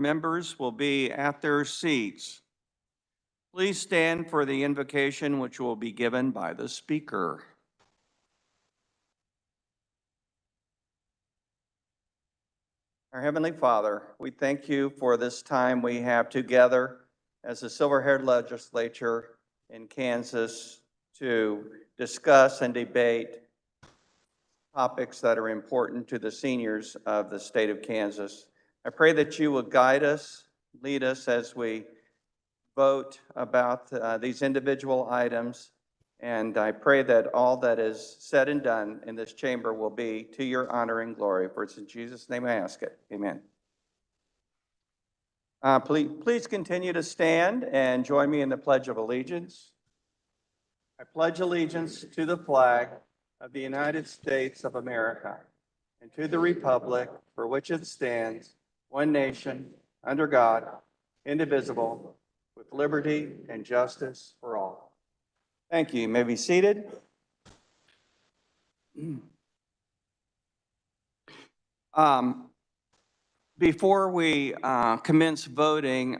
Members will be at their seats. Please stand for the invocation, which will be given by the speaker. Our Heavenly Father, we thank you for this time we have together as a silver-haired legislature in Kansas to discuss and debate topics that are important to the seniors of the state of Kansas. I pray that you will guide us, lead us as we vote about these individual items, and I pray that all that is said and done in this chamber will be to your honor and glory. For it's in Jesus' name I ask it. Amen. Please continue to stand and join me in the Pledge of Allegiance. I pledge allegiance to the flag of the United States of America and to the republic for which it stands, one nation, under God, indivisible, with liberty and justice for all. Thank you. You may be seated. Before we commence voting,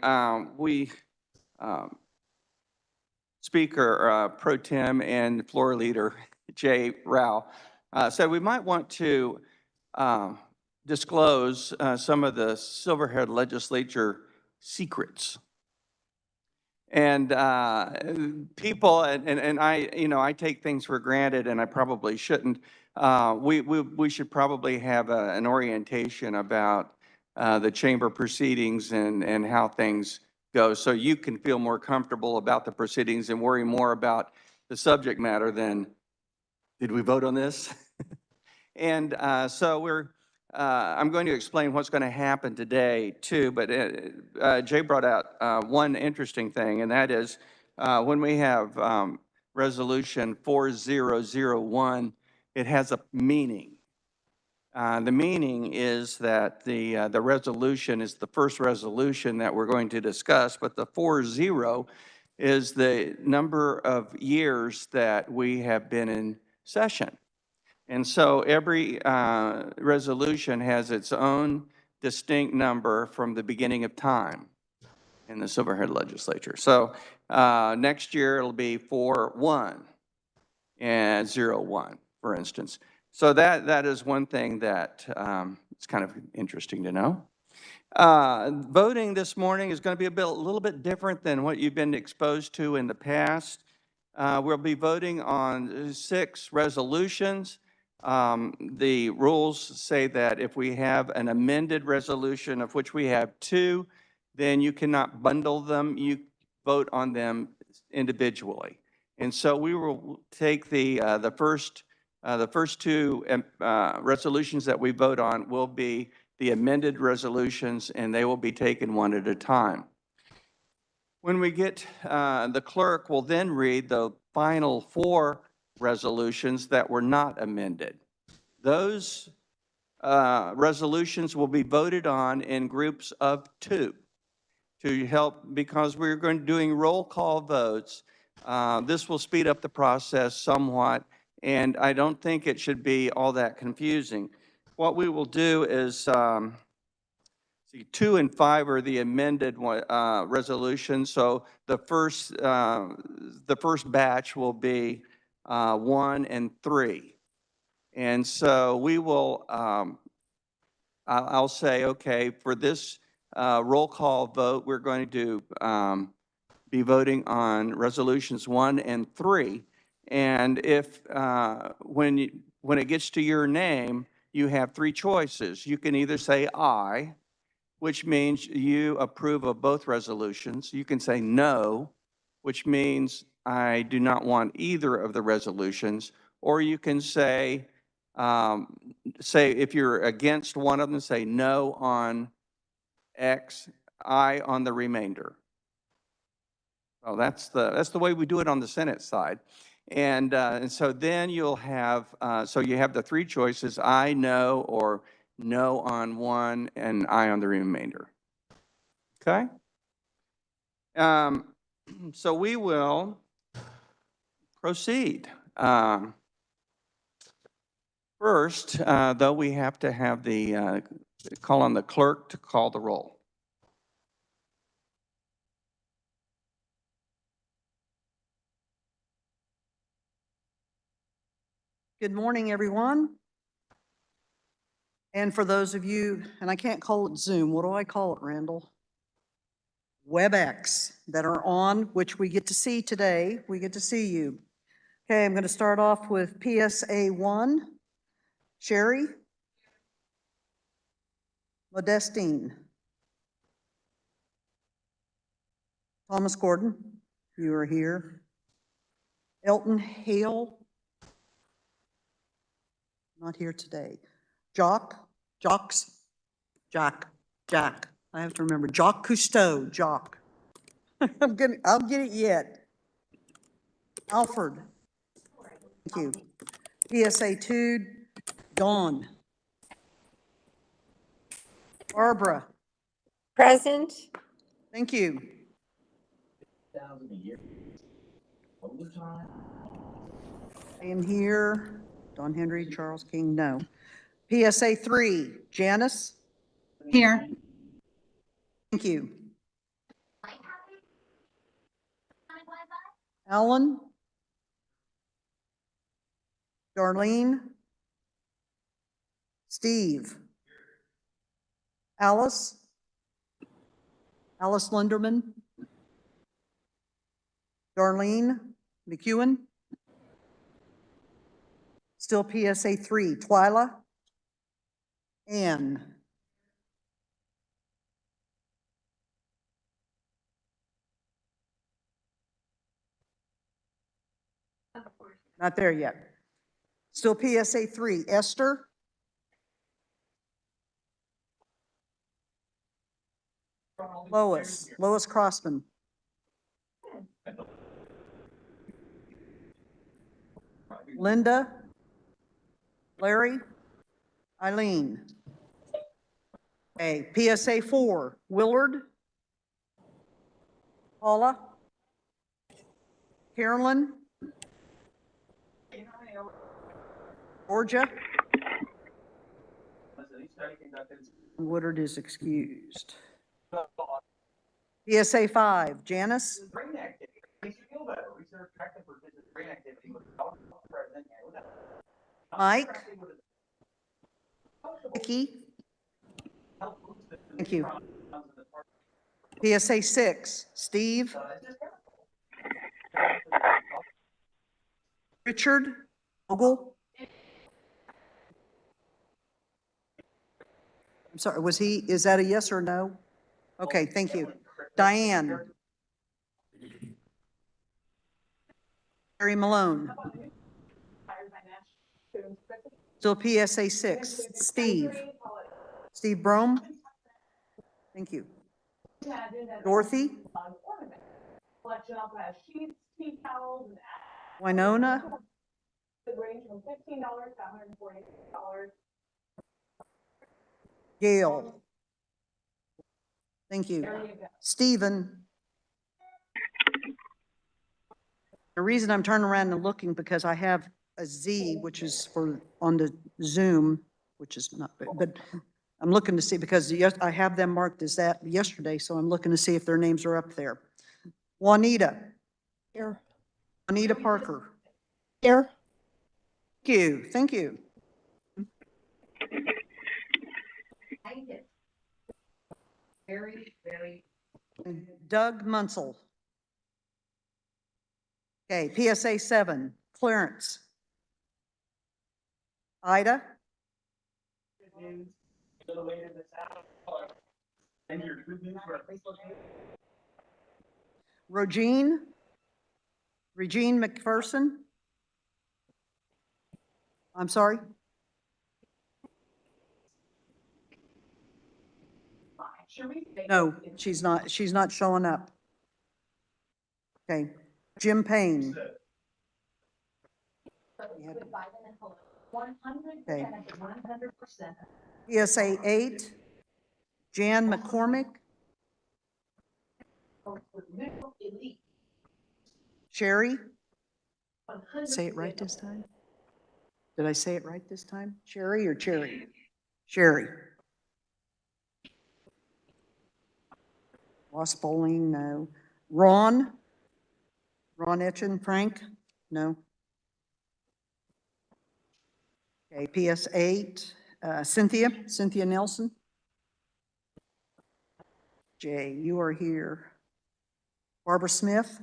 Speaker Pro Tem and Floor Leader Jay Rao said we might want to disclose some of the silver-haired legislature secrets. And people, and I take things for granted, and I probably shouldn't. We should probably have an orientation about the chamber proceedings and how things go, so you can feel more comfortable about the proceedings and worry more about the subject matter than, did we vote on this? And so I'm going to explain what's going to happen today too, but Jay brought out one interesting thing, and that is when we have resolution 4001, it has a meaning. The meaning is that the resolution is the first resolution that we're going to discuss, but the 40 is the number of years that we have been in session. And so every resolution has its own distinct number from the beginning of time in the silver-haired legislature. So next year it'll be 41 and 01, for instance. So that is one thing that it's kind of interesting to know. Voting this morning is going to be a little bit different than what you've been exposed to in the past. We'll be voting on 6 resolutions. The rules say that if we have an amended resolution, of which we have 2, then you cannot bundle them. You vote on them individually. And so we will take the first 2 resolutions that we vote on will be the amended resolutions, and they will be taken one at a time. When we get, the clerk will then read the final 4 resolutions that were not amended. Those resolutions will be voted on in groups of 2 to help, because we're going to doing roll call votes. This will speed up the process somewhat, and I don't think it should be all that confusing. What we will do is, 2 and 5 are the amended resolutions. So the first batch will be 1 and 3. And so we will, I'll say, okay, for this roll call vote, we're going to be voting on resolutions 1 and 3. And if when it gets to your name, you have 3 choices. You can either say aye, which means you approve of both resolutions. You can say no, which means I do not want either of the resolutions. Or you can say if you're against one of them, say no on X, aye on the remainder. So that's the way we do it on the Senate side. And so then you'll have, so you have the 3 choices, aye, no, or no on one and aye on the remainder. Okay? So we will proceed. First, though, we have to have the call on the clerk to call the roll. Good morning, everyone. And for those of you, and I can't call it Zoom, what do I call it, Randall? WebEx that are on, which we get to see today. We get to see you. Okay, I'm going to start off with PSA 1. Sherry? Modestine? Thomas Gordon, you are here. Elton Hale? Not here today. Jack? I have to remember. Jacques Cousteau, Jock. I'll get it yet. Alfred. Thank you. PSA 2, Dawn. Barbara. Present. Thank you. I am here. Don Henry, Charles King, no. PSA 3, Janice. Here. Thank you. Alan. Darlene. Steve. Alice. Alice Lunderman. Darlene McEwen. Still PSA 3, Twyla. Ann. Not there yet. Still PSA 3, Esther. Lois Crossman. Linda. Larry. Eileen. Okay, PSA 4, Willard. Paula. Carolyn. Georgia. Woodard is excused. PSA 5, Janice. Mike. Vicky. Thank you. PSA 6, Steve. Richard. Ogle. I'm sorry, is that a yes or no? Okay, thank you. Diane. Mary Malone. Still PSA 6, Steve. Steve Brome. Thank you. Dorothy. Winona. Gail. Thank you. Stephen. The reason I'm turning around and looking because I have a Z, which is for on the Zoom, which is not, but I'm looking to see because yes, I have them marked as that yesterday, so I'm looking to see if their names are up there. Juanita. Here. Juanita Parker. Here. Thank you. Thank you. Very. Doug Munsell. Okay, PSA 7, Clarence. Ida. Regine McPherson. I'm sorry. No, she's not showing up. Okay. Jim Payne. Okay. PSA 8, Jan McCormick. Sherry. Say it right this time? Did I say it right this time? Sherry or Cherry? Sherry. Ross Bowling, no. Ron Etchen, Frank, no. Okay, PS 8, Cynthia Nelson. Jay, you are here. Barbara Smith.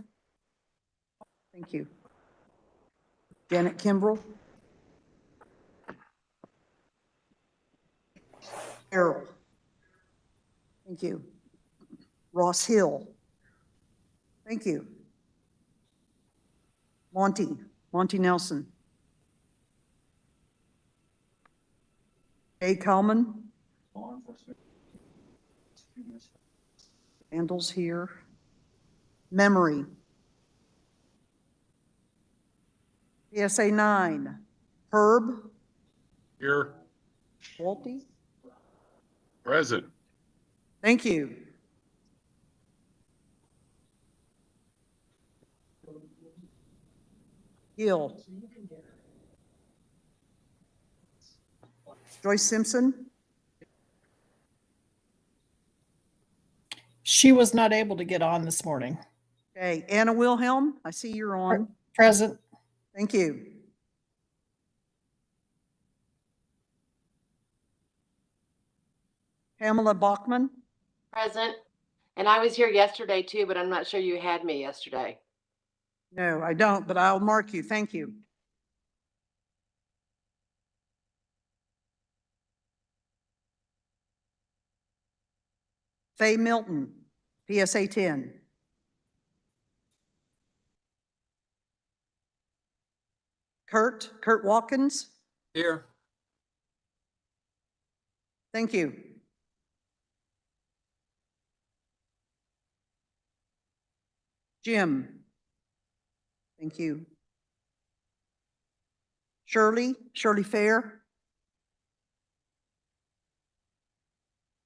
Thank you. Janet Kimbrell. Carol. Thank you. Ross Hill. Thank you. Monty Nelson. Jay Kalman. Randall's here. Memory. PSA 9. Herb. Here. Walty. Present. Thank you. Gill. Joyce Simpson. She was not able to get on this morning. Okay, Anna Wilhelm, I see you're on. Present. Thank you. Pamela Bachman. Present. And I was here yesterday too, but I'm not sure you had me yesterday. No, I don't, but I'll mark you. Thank you. Faye Milton, PSA 10. Kurt Watkins. Here. Thank you. Jim. Thank you. Shirley Fair.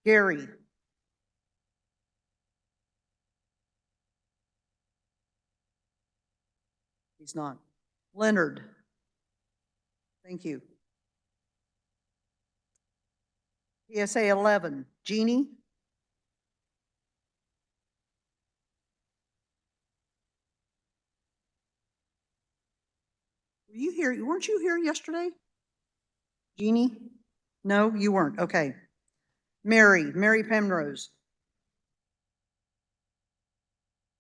Gary. He's not. Leonard. Thank you. PSA 11, Jeannie. Were you here? Weren't you here yesterday? Jeannie? No, you weren't. Okay. Mary Penrose.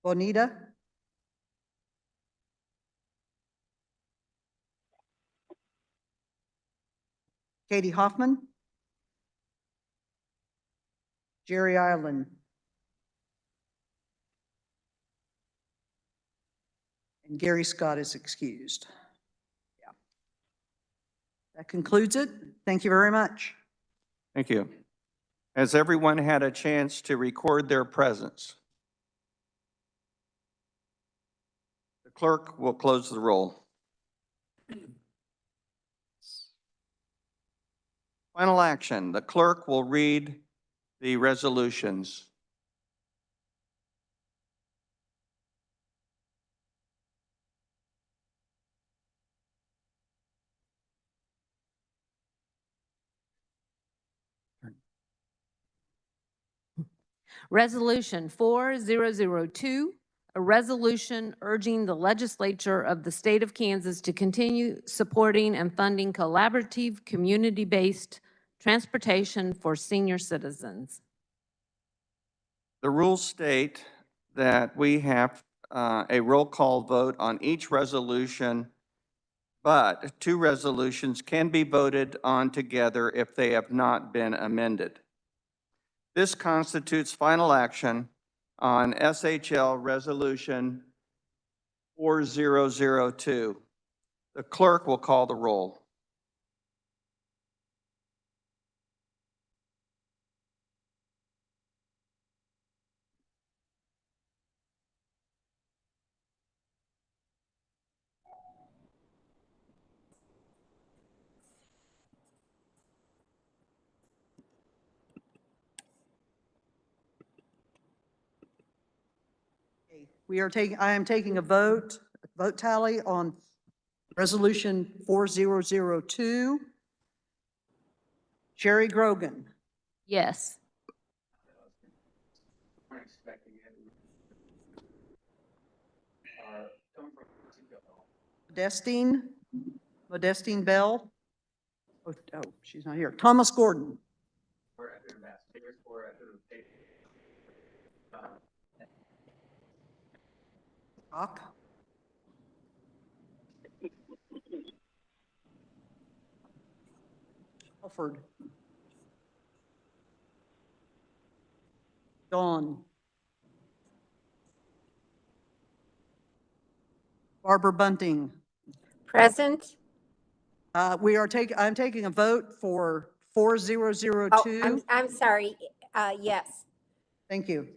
Bonita. Katie Hoffman. Jerry Island. And Gary Scott is excused. Yeah. That concludes it. Thank you very much. Thank you. Has everyone had a chance to record their presence? The clerk will close the roll. Final action. The clerk will read the resolutions. Resolution 4002, a resolution urging the legislature of the state of Kansas to continue supporting and funding collaborative, community-based transportation for senior citizens. The rules state that we have a roll call vote on each resolution, but two resolutions can be voted on together if they have not been amended. This constitutes final action on SHL Resolution 4002. The clerk will call the roll. I am taking a vote tally on resolution 4002. Sherry Grogan. Yes. Modestine Bell. Oh, she's not here. Thomas Gordon. Rock. Alford. Dawn. Barbara Bunting. Present. I'm taking a vote for 4002. Oh, I'm sorry. Yes. Thank you.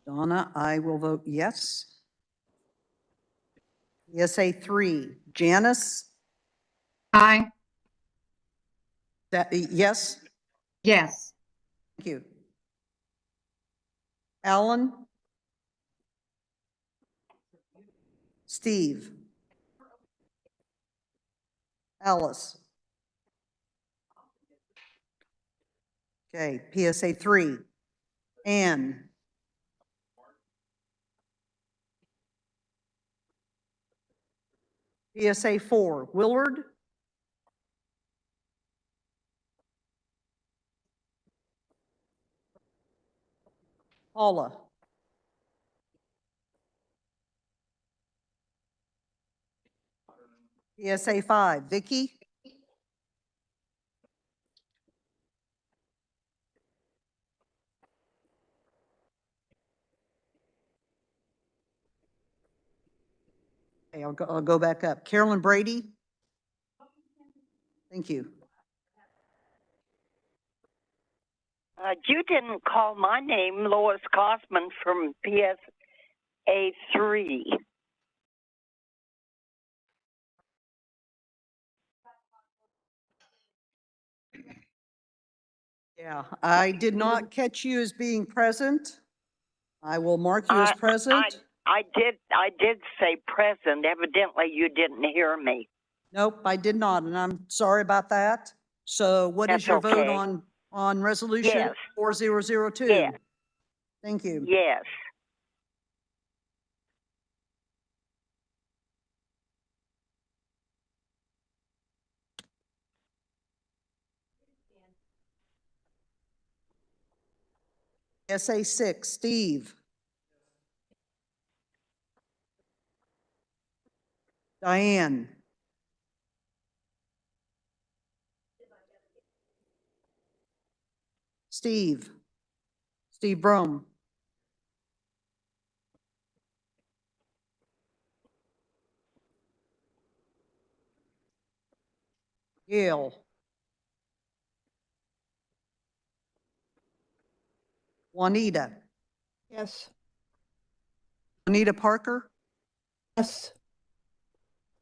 Donna, I will vote yes. ESA 3, Janice, Aye. yes, Yes. thank you. Alan? Steve? Alice? Okay, PSA 3, Ann? PSA 4, Willard? Paula? PSA 5, Vicky? Okay, I'll go back up. Carolyn Brady? Thank you. You didn't call my name, Lois Gossman from PSA 3. Yeah, I did not catch you as being present. I will mark you as present. I did say present. Evidently, you didn't hear me. Nope, I did not, and I'm sorry about that. So what is That's your vote okay. on resolution Yes. 4002? Yes. Thank you. Yes. SA 6, Steve. Diane. Steve. Steve Brome. Gail. Juanita. Yes. Juanita Parker. Yes.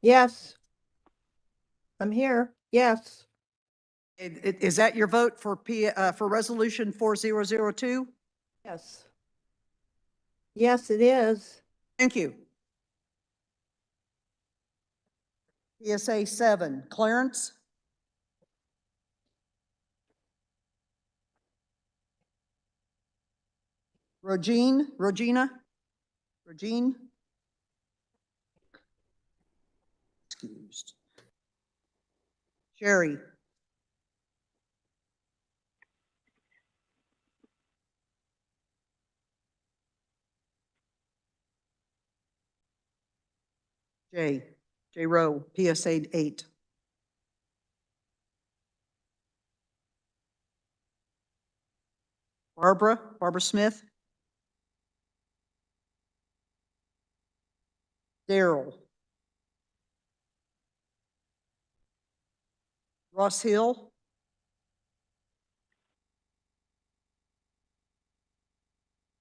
Yes. I'm here. Yes. Is that your vote for for resolution 4002? Yes. Yes, it is. Thank you. PSA 7, Clarence. Regina. Excused. Sherry. J. Rowe, PSA 8. Barbara Smith. Daryl. Ross Hill.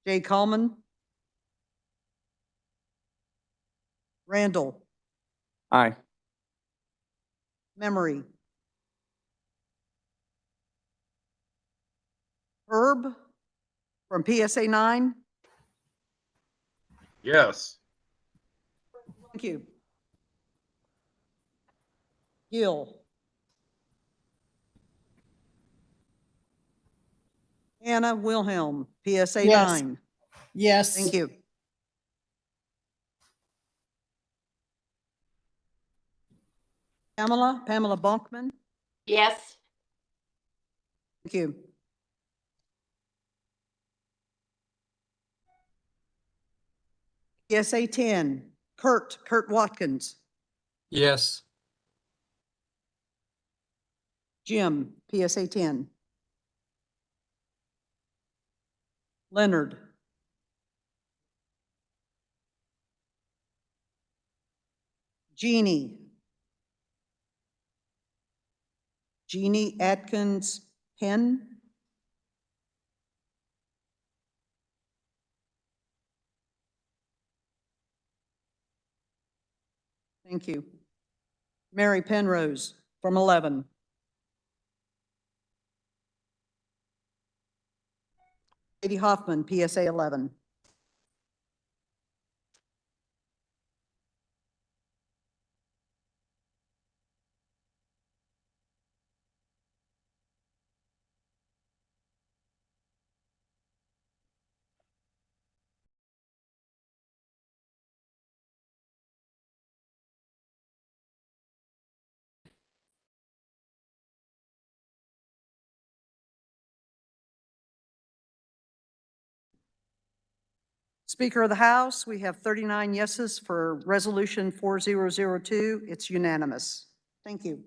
Jay Coleman. Randall. Aye. Memory. Herb from PSA 9. Yes. Thank you. Gil. Anna Wilhelm, PSA Yes. 9. Yes. Thank you. Pamela Bonkman. Yes. Thank you. PSA 10, Kurt Watkins. Yes. Jim, PSA 10. Leonard. Jeannie. Jeannie Atkins Penn. Thank you. Mary Penrose from 11. Katie Hoffman, PSA 11. Speaker of the House, we have 39 yeses for Resolution 4002. It's unanimous. Thank you.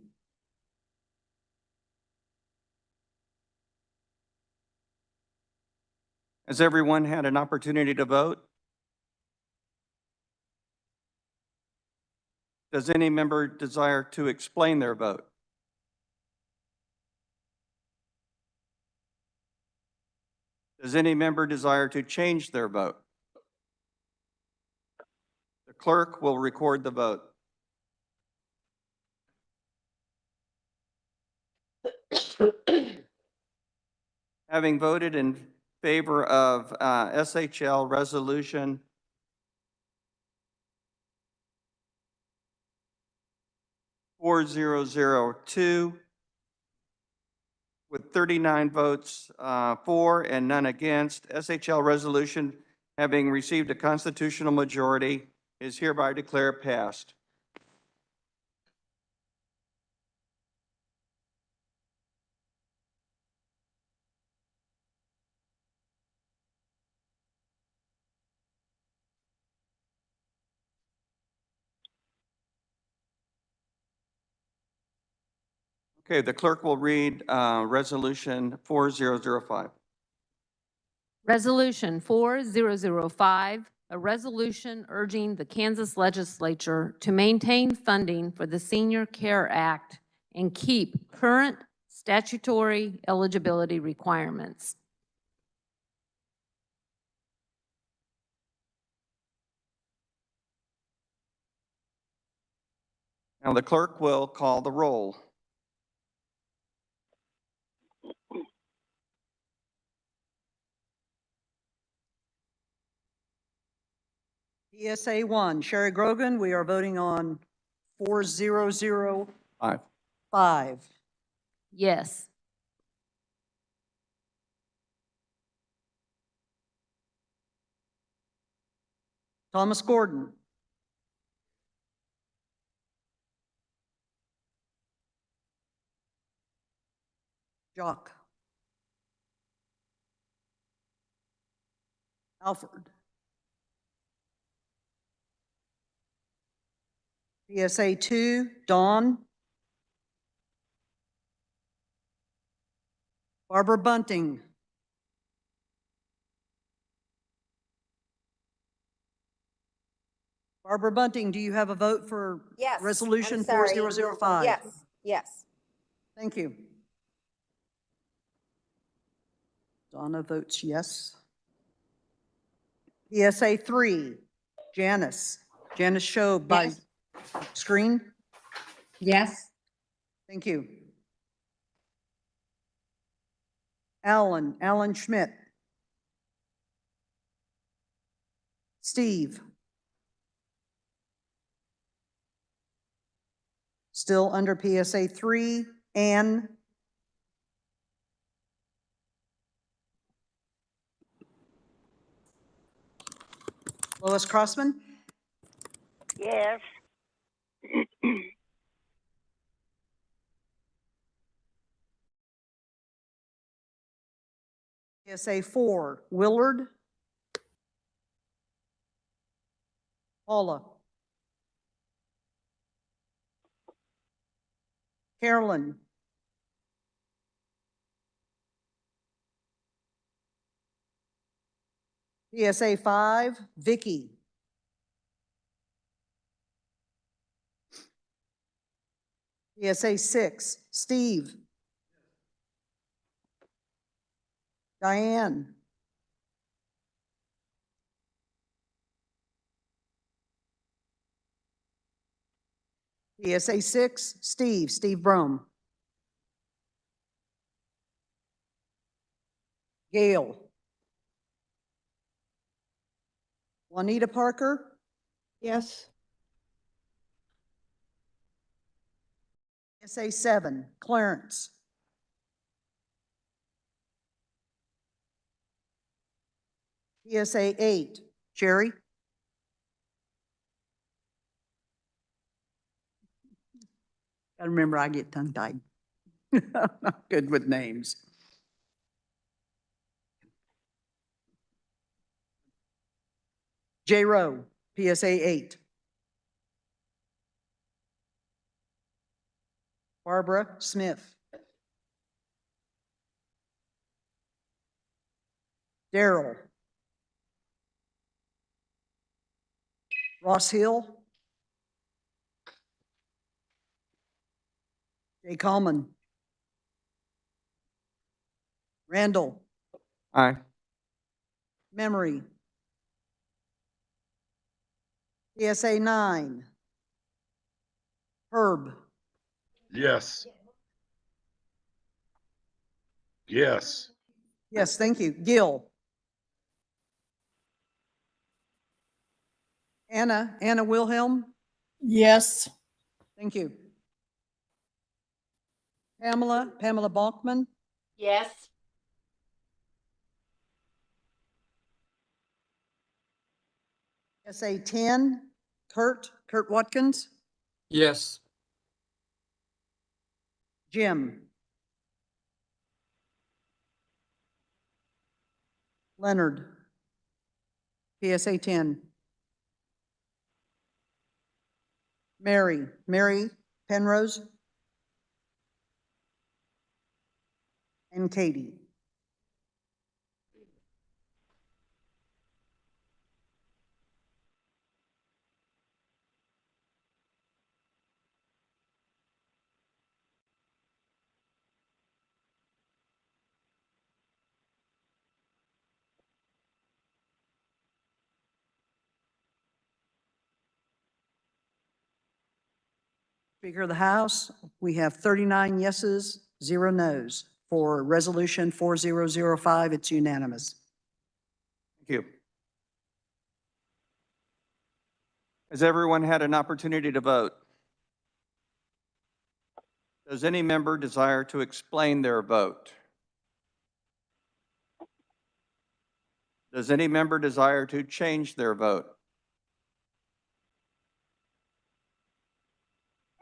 Has everyone had an opportunity to vote? Does any member desire to explain their vote? Does any member desire to change their vote? The clerk will record the vote. Having voted in favor of SHL Resolution 4002, with 39 votes for and none against, SHL Resolution, having received a constitutional majority, is hereby declared passed. Okay, the clerk will read Resolution 4005. Resolution 4005, a resolution urging the Kansas Legislature to maintain funding for the Senior Care Act and keep current statutory eligibility requirements. Now the clerk will call the roll. PSA 1, Sherry Grogan, we are voting on 4005. Yes. Thomas Gordon. Jock. Alfred. PSA 2, Dawn. Barbara Bunting. Barbara Bunting, do you have a vote for Yes. Resolution I'm sorry. 4005? Yes, yes. Thank you. Donna votes yes. PSA 3, Janice. Janice Show by Yes. screen. Yes. Thank you. Alan Schmidt. Steve. Still under PSA 3, Ann. Lois Crossman. Yes. PSA 4, Willard. Paula. Carolyn. PSA 5, Vicky. PSA 6, Steve. Diane. PSA 6, Steve Brome. Gail. Juanita Parker. Yes. PSA 7, Clarence. PSA 8, Sherry. Gotta remember, I get tongue-tied. I'm not good with names. J. Rowe, PSA 8. Barbara Smith. Daryl. Ross Hill. Jay Coleman. Randall. Aye. Memory. PSA 9. Herb. Yes. Yes. Yes, thank you. Gil. Anna Wilhelm. Yes. Thank you. Pamela Balkman. Yes. SA 10, Kurt Watkins. Yes. Jim. Leonard. PSA 10. Mary Penrose. And Katie. Speaker of the House, we have 39 yeses, 0 nos. For Resolution 4005, it's unanimous. Thank you. Has everyone had an opportunity to vote? Does any member desire to explain their vote? Does any member desire to change their vote?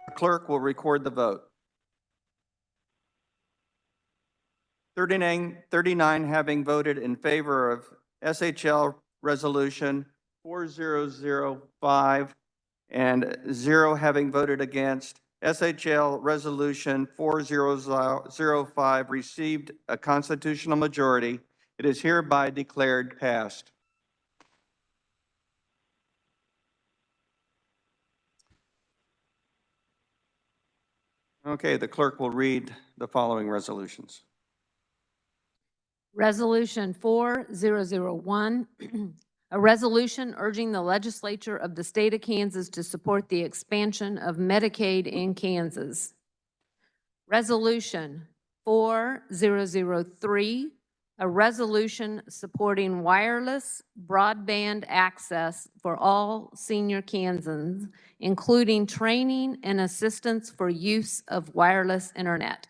The clerk will record the vote. 39 having voted in favor of SHL Resolution 4005 and 0 having voted against. SHL Resolution 4005 received a constitutional majority. It is hereby declared passed. Okay, the clerk will read the following resolutions. Resolution 4001, a resolution urging the legislature of the state of Kansas to support the expansion of Medicaid in Kansas. Resolution 4003, a resolution supporting wireless broadband access for all senior Kansans, including training and assistance for use of wireless internet.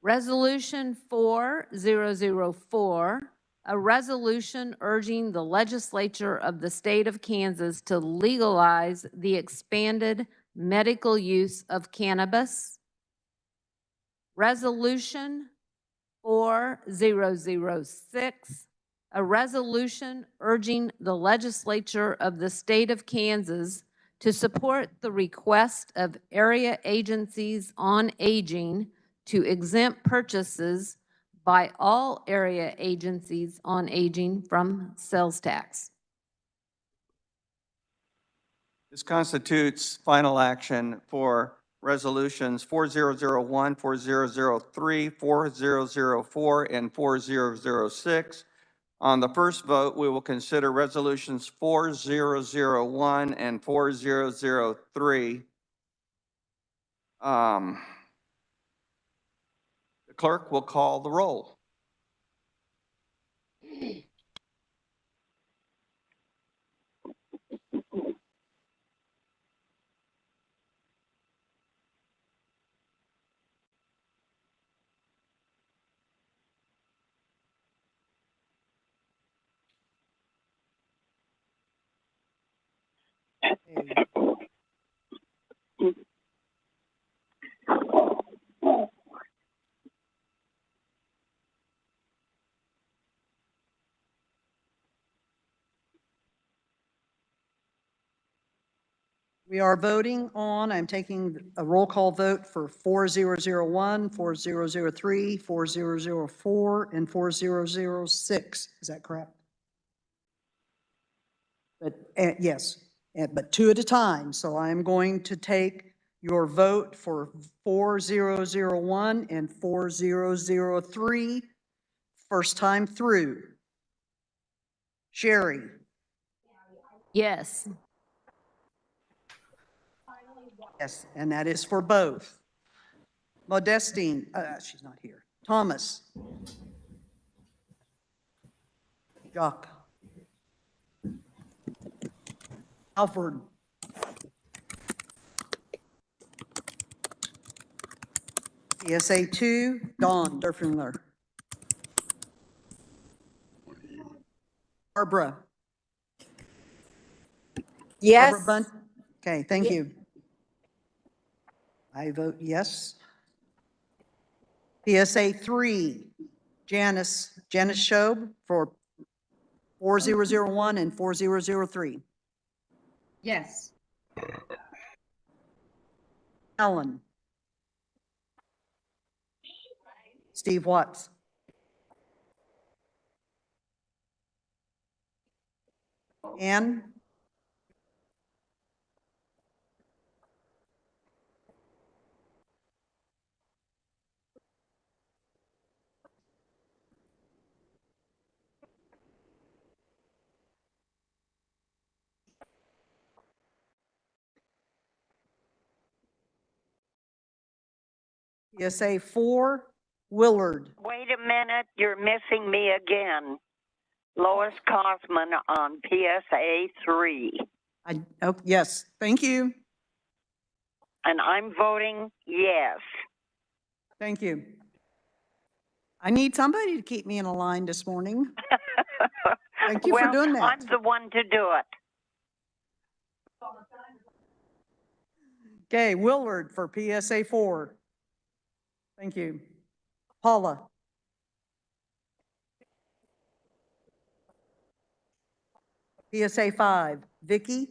Resolution 4004, a resolution urging the legislature of the state of Kansas to legalize the expanded medical use of cannabis. Resolution 4006, a resolution urging the legislature of the state of Kansas to support the request of area agencies on aging to exempt purchases by all area agencies on aging from sales tax. This constitutes final action for resolutions 4001, 4003, 4004, and 4006. On the first vote, we will consider resolutions 4001 and 4003. The clerk will call the roll. We are voting on, I'm taking a roll call vote for 4001, 4003, 4004, and 4006. Is that correct? But, yes, but two at a time. So I'm going to take your vote for 4001 and 4003, first time through. Sherry? Yes. Yes, and that is for both. Modestine, she's not here. Thomas? Jock? Alford? PSA 2, Dawn Durfingler. Barbara? Yes. Barbara Bunt? Okay, thank you. I vote yes. PSA 3, Janice Shob for 4001 and 4003. Yes. Alan? Steve Watts? Ann? PSA 4, Willard. Wait a minute, you're missing me again. Lois Kosman on PSA 3. Oh, yes, thank you. And I'm voting yes. Thank you. I need somebody to keep me in a line this morning. Thank you well, for doing that. I'm the one to do it. Okay, Willard for PSA 4. Thank you. Paula? PSA 5, Vicky?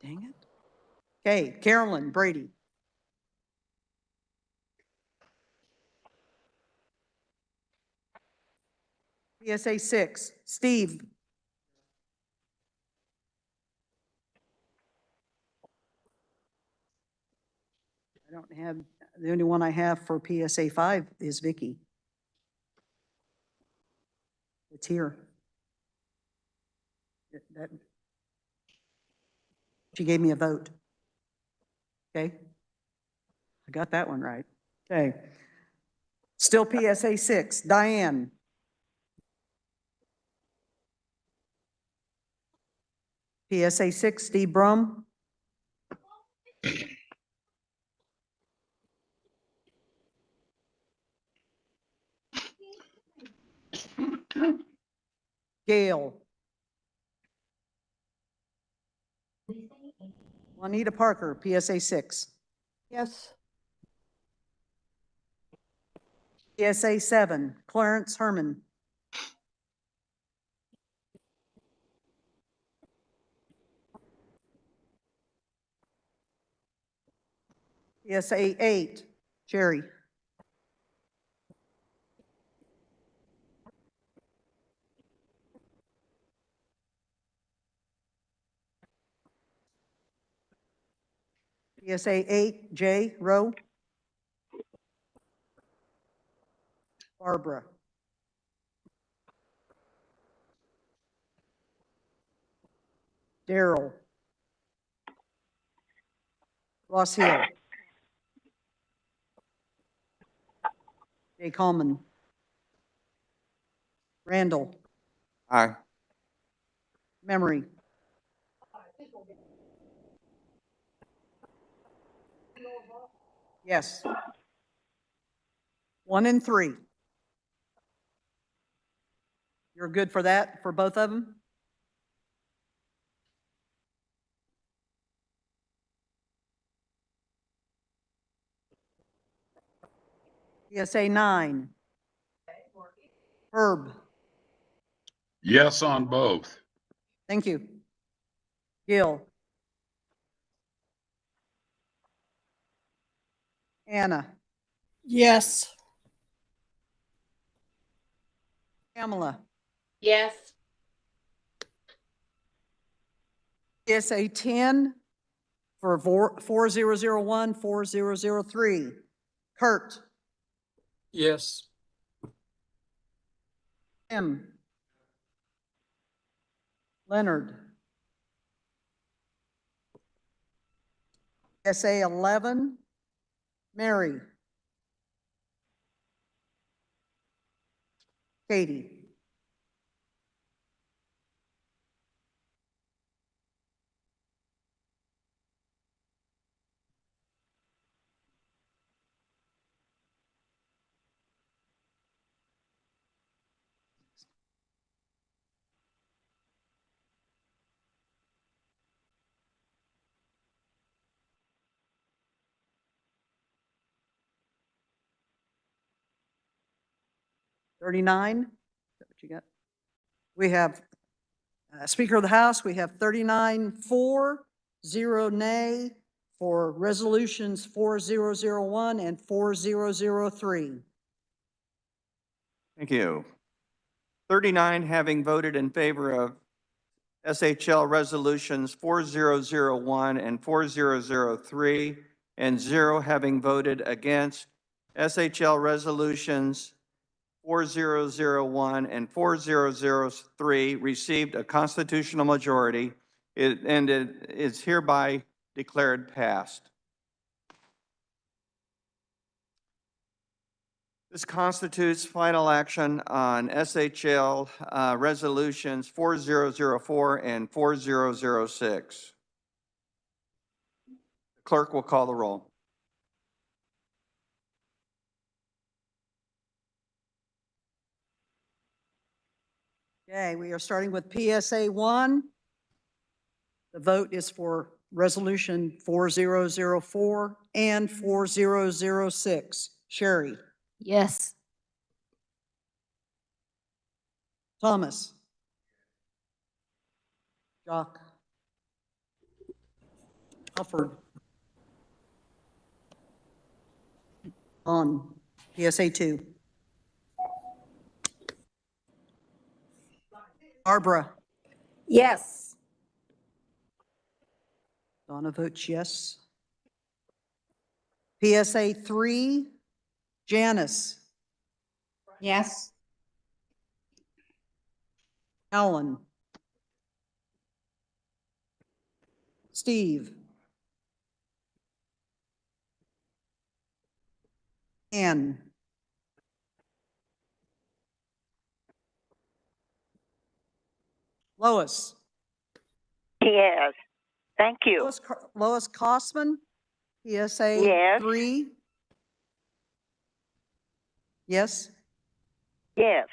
Dang it. Okay, Carolyn Brady. PSA 6, Steve. I don't have, the only one I have for PSA 5 is Vicky. It's here. She gave me a vote. Okay. I got that one right. Okay. Still PSA 6, Diane. PSA 6, Steve Brum. Gail. Juanita Parker, PSA 6. Yes. PSA 7, Clarence Herman. PSA 8, Jerry. PSA 8, J, Rowe. Barbara. Daryl. Ross Hill. Jay Coleman. Randall. Aye. Memory. Yes. 1 and 3. You're good for that, for both of them? PSA 9. Herb. Yes on both. Thank you. Gil. Anna. Yes. Pamela. Yes. PSA 10 for 4001, 4003. Kurt. Yes. Tim. Leonard. PSA 11, Mary. Katie. $39. Is that what you got? We have Speaker of the House, we have 39 for, 0 nay for resolutions 4001 and 4003. Thank you. 39 having voted in favor of SHL resolutions 4001 and 4003, and 0 having voted against SHL resolutions 4001 and 4003 received a constitutional majority, and it is hereby declared passed. This constitutes final action on SHL resolutions 4004 and 4006. Clerk will call the roll. Okay, we are starting with PSA 1. The vote is for resolution 4004 and 4006. Sherry. Yes. Thomas. Jock. Hufford. On PSA 2. Barbara. Yes. Donna votes yes. PSA 3, Janice. Yes. Alan. Steve. Ann. Lois. Yes. Thank you. Lois Kosman, PSA Yes. 3. Yes. Yes.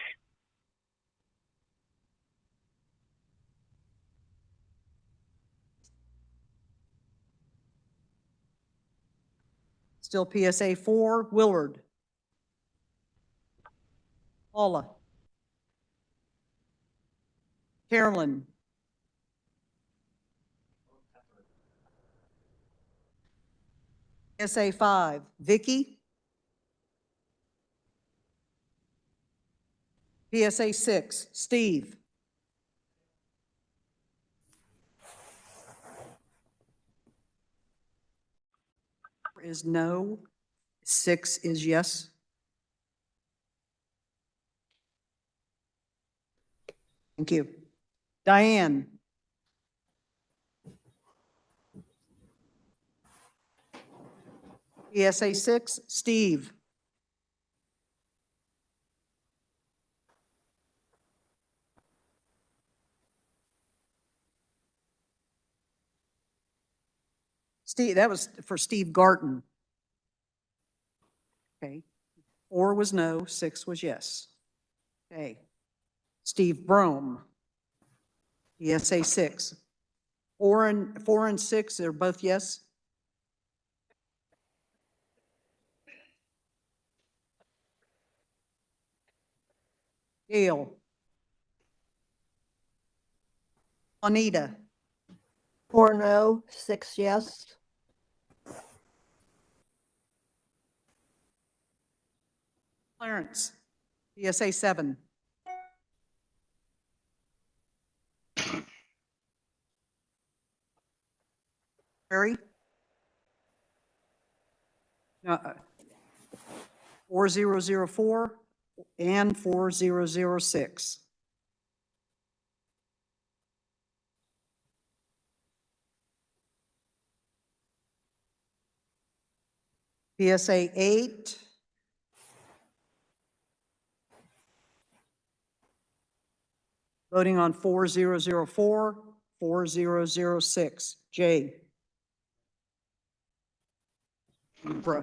Still PSA 4, Willard. Paula. Carolyn. PSA 5, Vicky. PSA 6, Steve. Is no. 6 is yes. Thank you. Diane. PSA 6, Steve. Steve, that was for Steve Garten. Okay. 4 was no, 6 was yes. Okay. Steve Brome. PSA 6. 4 and 6, they're both yes. Gail. Juanita. 4 no, 6 yes. Clarence. PSA 7. Barry. 4004 and 4006. PSA 8. Voting on 4004, 4006. Jay. Bra.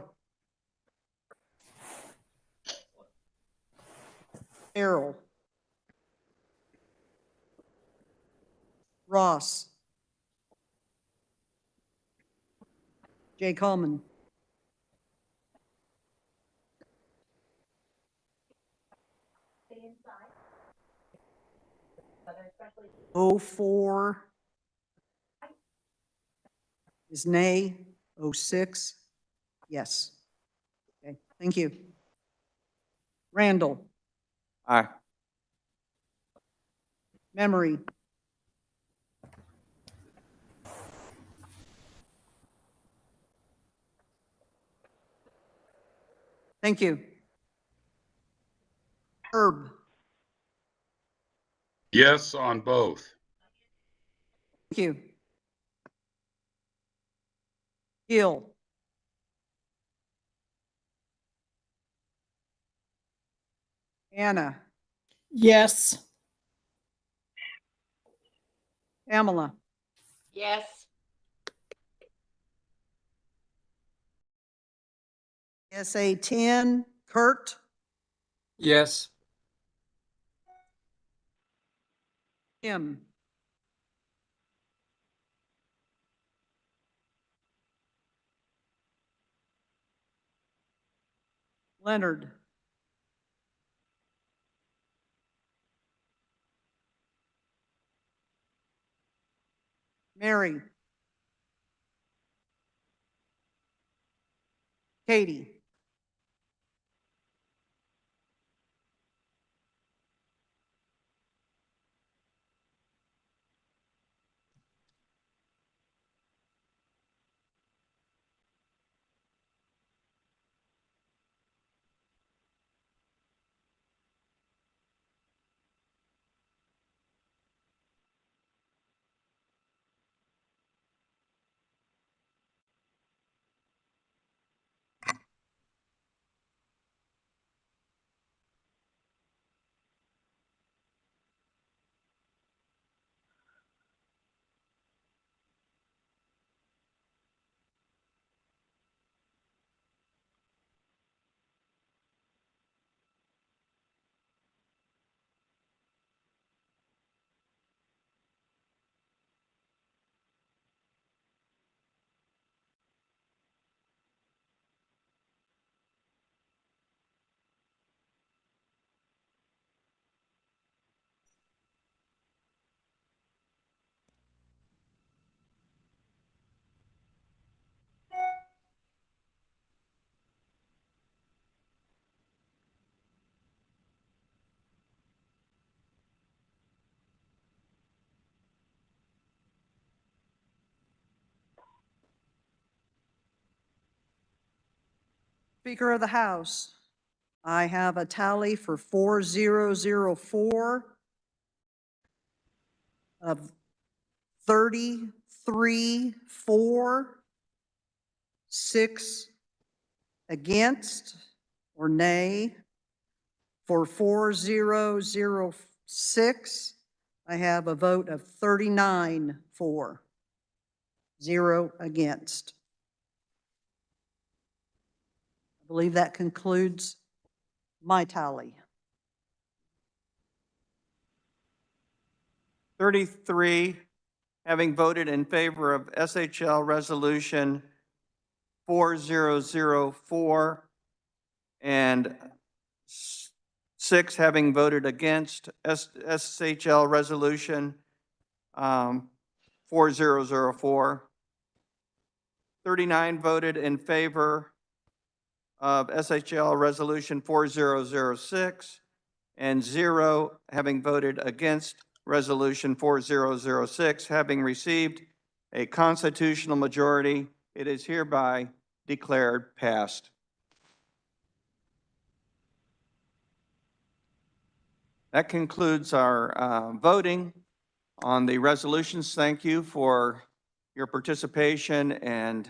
Errol. Ross. Jay Coleman. Oh, 04 is nay. 06, yes. Okay, thank you. Randall. Aye. Memory. Thank you. Herb. Yes on both. Thank you. Gil. Anna. Yes. Pamela. Yes. SA 10, Kurt. Yes. Kim. Leonard. Mary. Katie. Speaker of the House, I have a tally for 4004 of 33 for, 6 against or nay. For 4006, I have a vote of 39 for, 0 against. I believe that concludes my tally. 33 having voted in favor of SHL Resolution 4004, and 6 having voted against SHL Resolution 4004. 39 voted in favor of SHL Resolution 4006, and 0 having voted against Resolution 4006. Having received a constitutional majority, it is hereby declared passed. That concludes our voting on the resolutions. Thank you for your participation and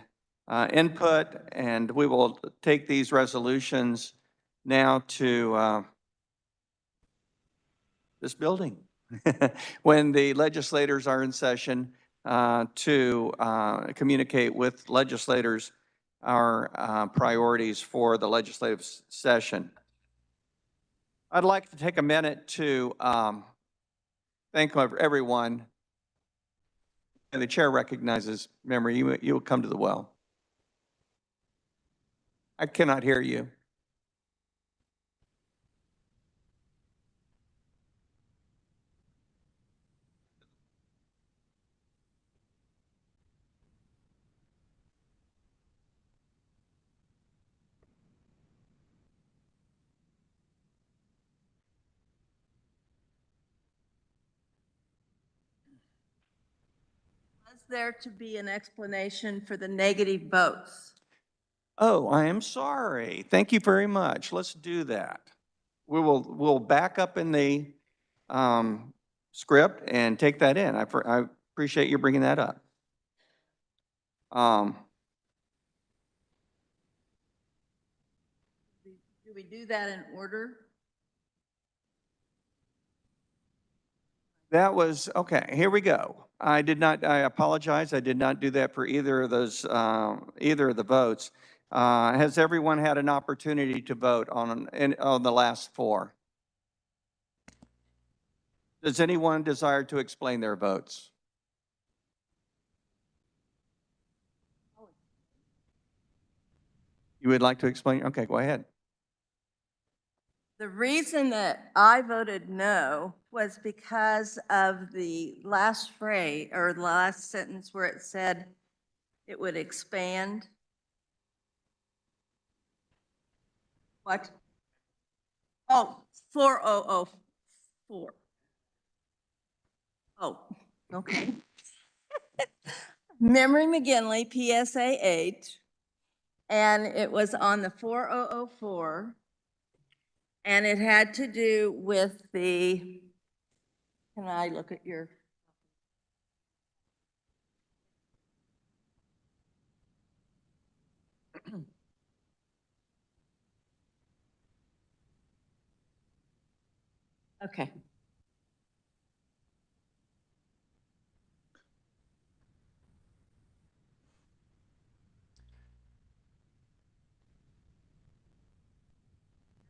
input, and we will take these resolutions now to this building when the legislators are in session to communicate with legislators our priorities for the legislative session. I'd like to take a minute to thank everyone. And the chair recognizes memory. You will come to the well. I cannot hear you. Was there to be an explanation for the negative votes? Oh, I am sorry. Thank you very much. Let's do that. We'll back up in the script and take that in. I appreciate you bringing that up. Do we do that in order? That was, okay, here we go. I apologize. I did not do that for either of those, either of the votes. Has everyone had an opportunity to vote on the last 4? Does anyone desire to explain their votes? You would like to explain? Okay, go ahead. The reason that I voted no was because of the last phrase or the last sentence where it said it would expand. What? Oh, 4004. Oh, okay. Memory McGinley, PSA 8, and it was on the 4004. And it had to do with the, can I look at your? Okay.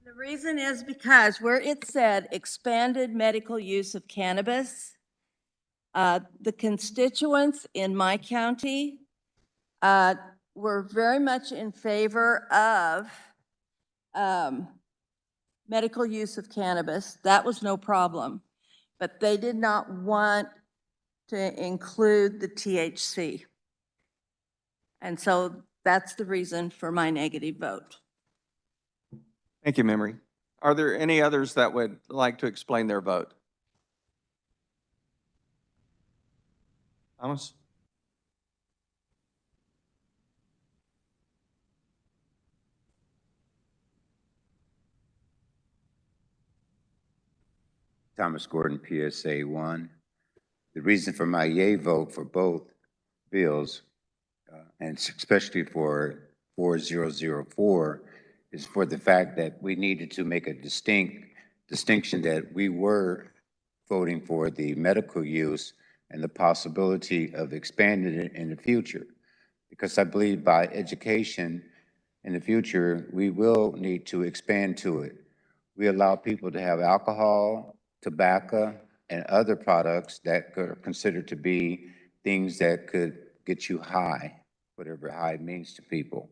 The reason is because where it said expanded medical use of cannabis, the constituents in my county were very much in favor of medical use of cannabis. That was no problem. But they did not want to include the THC. And so that's the reason for my negative vote. Thank you, Memory. Are there any others that would like to explain their vote? Thomas? Thomas Gordon, PSA 1. The reason for my yay vote for both bills, and especially for 4004, is for the fact that we needed to make a distinction that we were voting for the medical use and the possibility of expanding it in the future. Because I believe by education in the future, we will need to expand to it. We allow people to have alcohol, tobacco, and other products that are considered to be things that could get you high, whatever high means to people.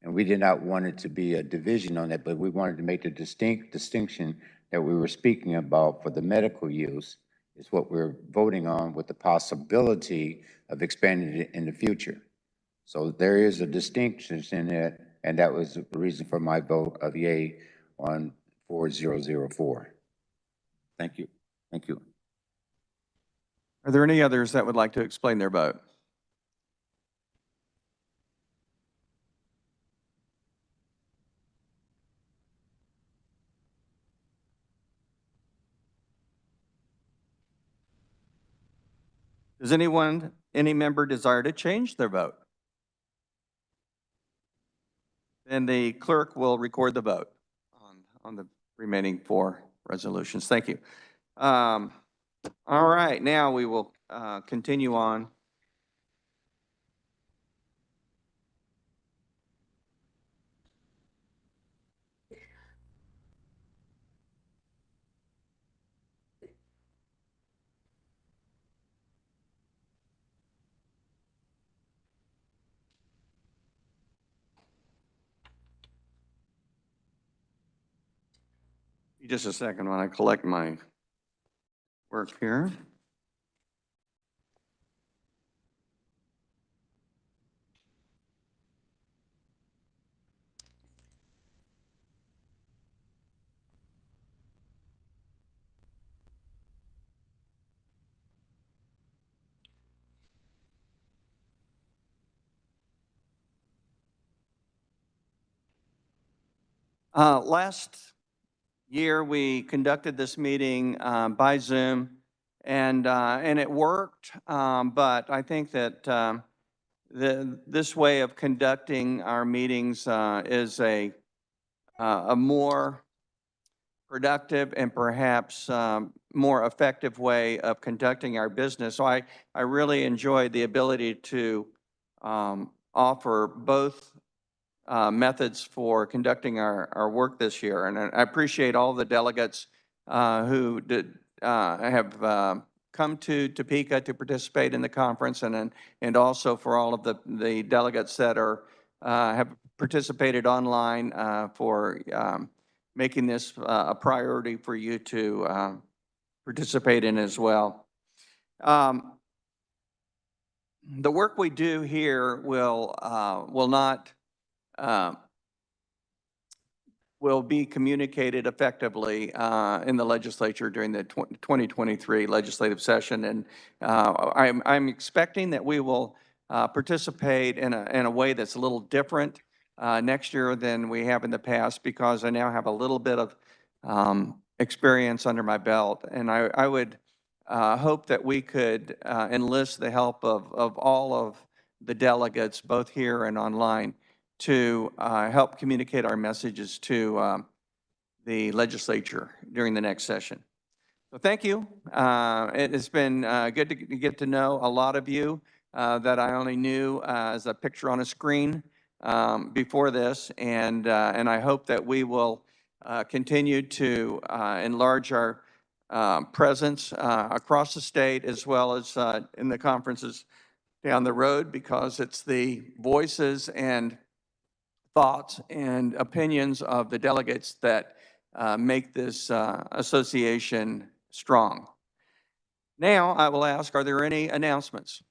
And we did not want it to be a division on that, but we wanted to make the distinction that we were speaking about for the medical use is what we're voting on with the possibility of expanding it in the future. So there is a distinction in it, and that was the reason for my vote of yay on 4004. Thank you. Thank you. Are there any others that would like to explain their vote? Does any member desire to change their vote? Then the clerk will record the vote on the remaining 4 resolutions. Thank you. All right, now we will continue on. Just a second while I collect my work here. Last year, we conducted this meeting by Zoom, and it worked. But I think that this way of conducting our meetings is a more productive and perhaps more effective way of conducting our business. So I really enjoyed the ability to offer both methods for conducting our work this year. And I appreciate all the delegates who have come to Topeka to participate in the conference, and also for all of the delegates that have participated online for making this a priority for you to participate in as well. The work we do here will be communicated effectively in the legislature during the 2023 legislative session. And I'm expecting that we will participate in a way that's a little different next year than we have in the past, because I now have a little bit of experience under my belt. And I would hope that we could enlist the help of all of the delegates, both here and online, to help communicate our messages to the legislature during the next session. So thank you. It has been good to get to know a lot of you that I only knew as a picture on a screen before this, and I hope that we will continue to enlarge our presence across the state, as well as in the conferences down the road, because it's the voices and thoughts and opinions of the delegates that make this association strong. Now, I will ask, are there any announcements?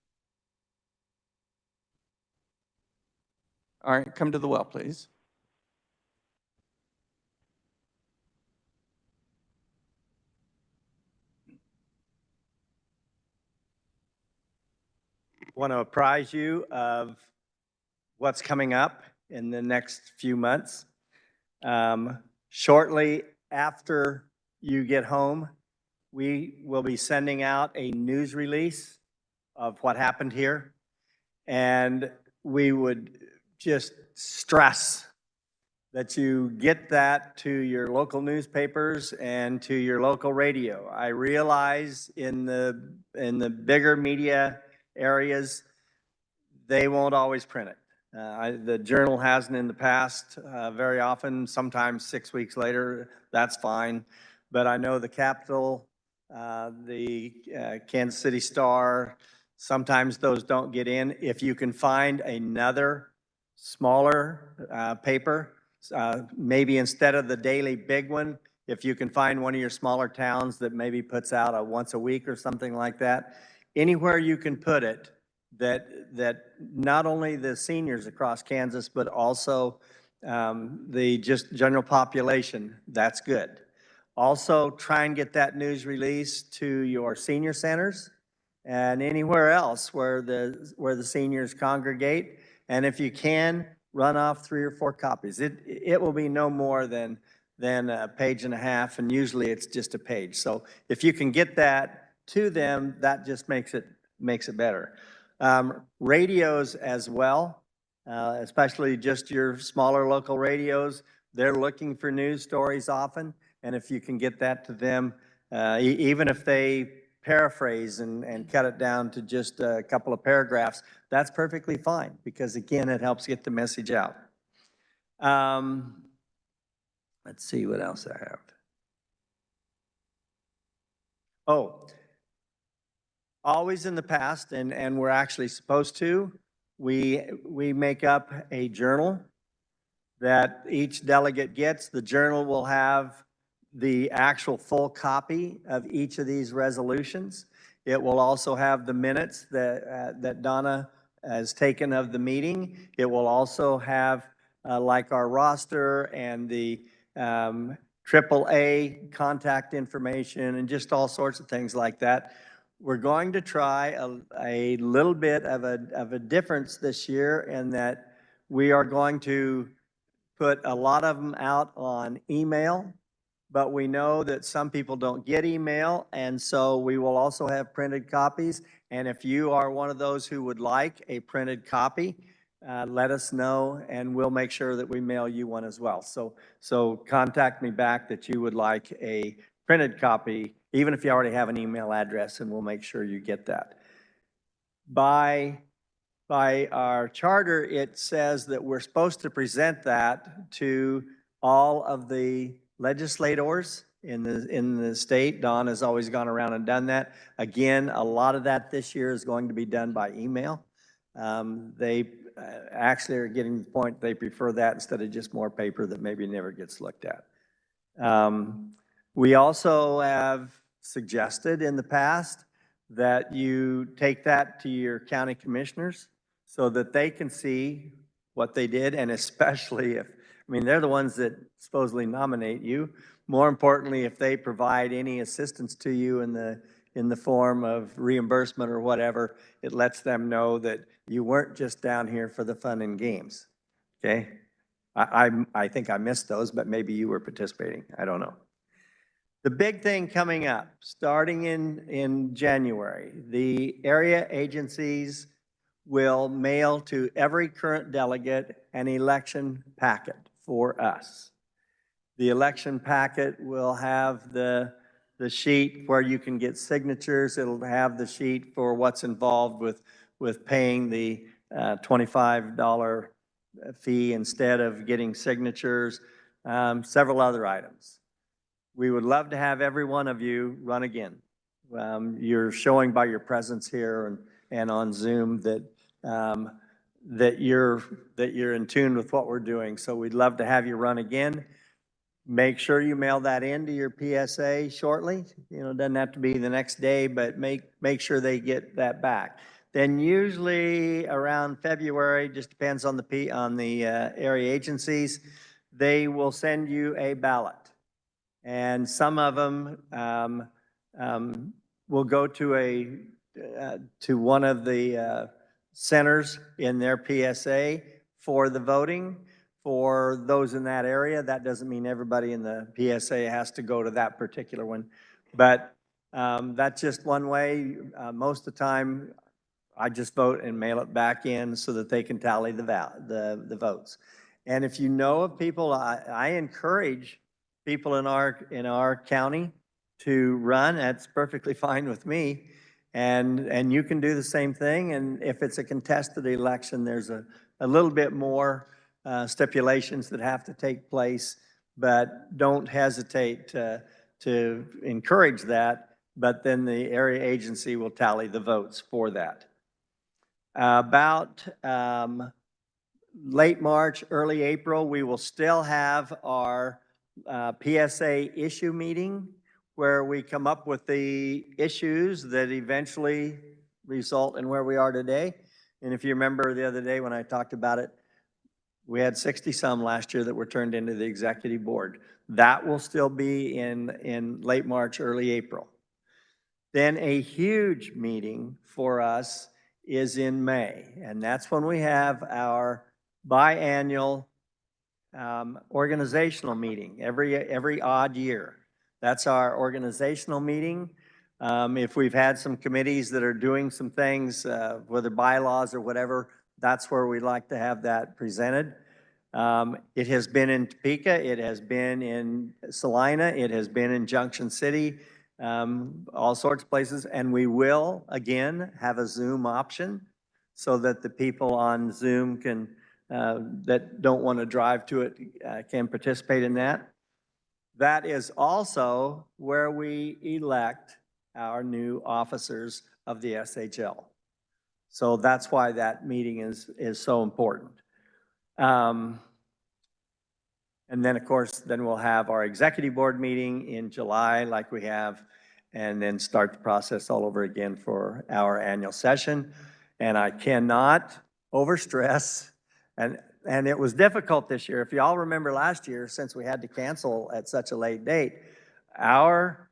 All right, come to the well, please. Want to apprise you of what's coming up in the next few months. Shortly after you get home, we will be sending out a news release of what happened here. And we would just stress that you get that to your local newspapers and to your local radio. I realize in the bigger media areas, they won't always print it. The Journal hasn't in the past very often, sometimes 6 weeks later, that's fine. But I know the Capitol, the Kansas City Star, sometimes those don't get in. If you can find another smaller paper, maybe instead of the daily big one, if you can find one of your smaller towns that maybe puts out a once a week or something like that, anywhere you can put it, that not only the seniors across Kansas, but also the just general population, that's good. Also, try and get that news release to your senior centers and anywhere else where the seniors congregate. And if you can, run off 3 or 4 copies. It will be no more than a page and a half, and usually it's just a page. So if you can get that to them, that just makes it better. Radios as well, especially just your smaller local radios, they're looking for news stories often, and if you can get that to them, even if they paraphrase and cut it down to just a couple of paragraphs, that's perfectly fine, because again, it helps get the message out. Let's see what else I have. Oh, always in the past, and we're actually supposed to, we make up a journal that each delegate gets. The journal will have the actual full copy of each of these resolutions. It will also have the minutes that Donna has taken of the meeting. It will also have like our roster and the AAA contact information and just all sorts of things like that. We're going to try a little bit of a difference this year in that we are going to put a lot of them out on email, but we know that some people don't get email, and so we will also have printed copies. And if you are one of those who would like a printed copy, let us know, and we'll make sure that we mail you one as well. So contact me back that you would like a printed copy, even if you already have an email address, and we'll make sure you get that. By our charter, it says that we're supposed to present that to all of the legislators in the state. Don has always gone around and done that. Again, a lot of that this year is going to be done by email. They actually are getting to the point they prefer that instead of just more paper that maybe never gets looked at. We also have suggested in the past that you take that to your county commissioners so that they can see what they did, and especially if, I mean, they're the ones that supposedly nominate you. More importantly, if they provide any assistance to you in the form of reimbursement or whatever, it lets them know that you weren't just down here for the fun and games, okay? I think I missed those, but maybe you were participating, I don't know. The big thing coming up, starting in January, the area agencies will mail to every current delegate an election packet for us. The election packet will have the sheet where you can get signatures. It'll have the sheet for what's involved with paying the $25 fee instead of getting signatures, several other items. We would love to have every one of you run again. You're showing by your presence here and on Zoom that you're in tune with what we're doing. So we'd love to have you run again. Make sure you mail that in to your PSA shortly. You know, it doesn't have to be the next day, but make sure they get that back. Then usually around February, just depends on the area agencies, they will send you a ballot. And some of them will go to one of the centers in their PSA for the voting for those in that area. That doesn't mean everybody in the PSA has to go to that particular one. But That's just one way. Most of the time, I just vote and mail it back in so that they can tally the votes. And if you know of people, I encourage people in our county to run. That's perfectly fine with me. And you can do the same thing. And if it's a contested election, there's a little bit more stipulations that have to take place, but don't hesitate to encourage that. But then the area agency will tally the votes for that. About late March, early April, we will still have our PSA issue meeting where we come up with the issues that eventually result in where we are today. And if you remember the other day when I talked about it, we had 60-some last year that were turned into the executive board. That will still be in late March, early April. Then a huge meeting for us is in May, and that's when we have our biannual organizational meeting every odd year. That's our organizational meeting. If we've had some committees that are doing some things, whether bylaws or whatever, that's where we'd like to have that presented. It has been in Topeka, it has been in Salina, it has been in Junction City, all sorts of places, and we will, again, have a Zoom option so that the people on Zoom can, that don't want to drive to it, can participate in that. That is also where we elect our new officers of the SHL. So that's why that meeting is so important. And then, of course, then we'll have our executive board meeting in July like we have, and then start the process all over again for our annual session. And I cannot overstress, and it was difficult this year. If you all remember last year, since we had to cancel at such a late date, our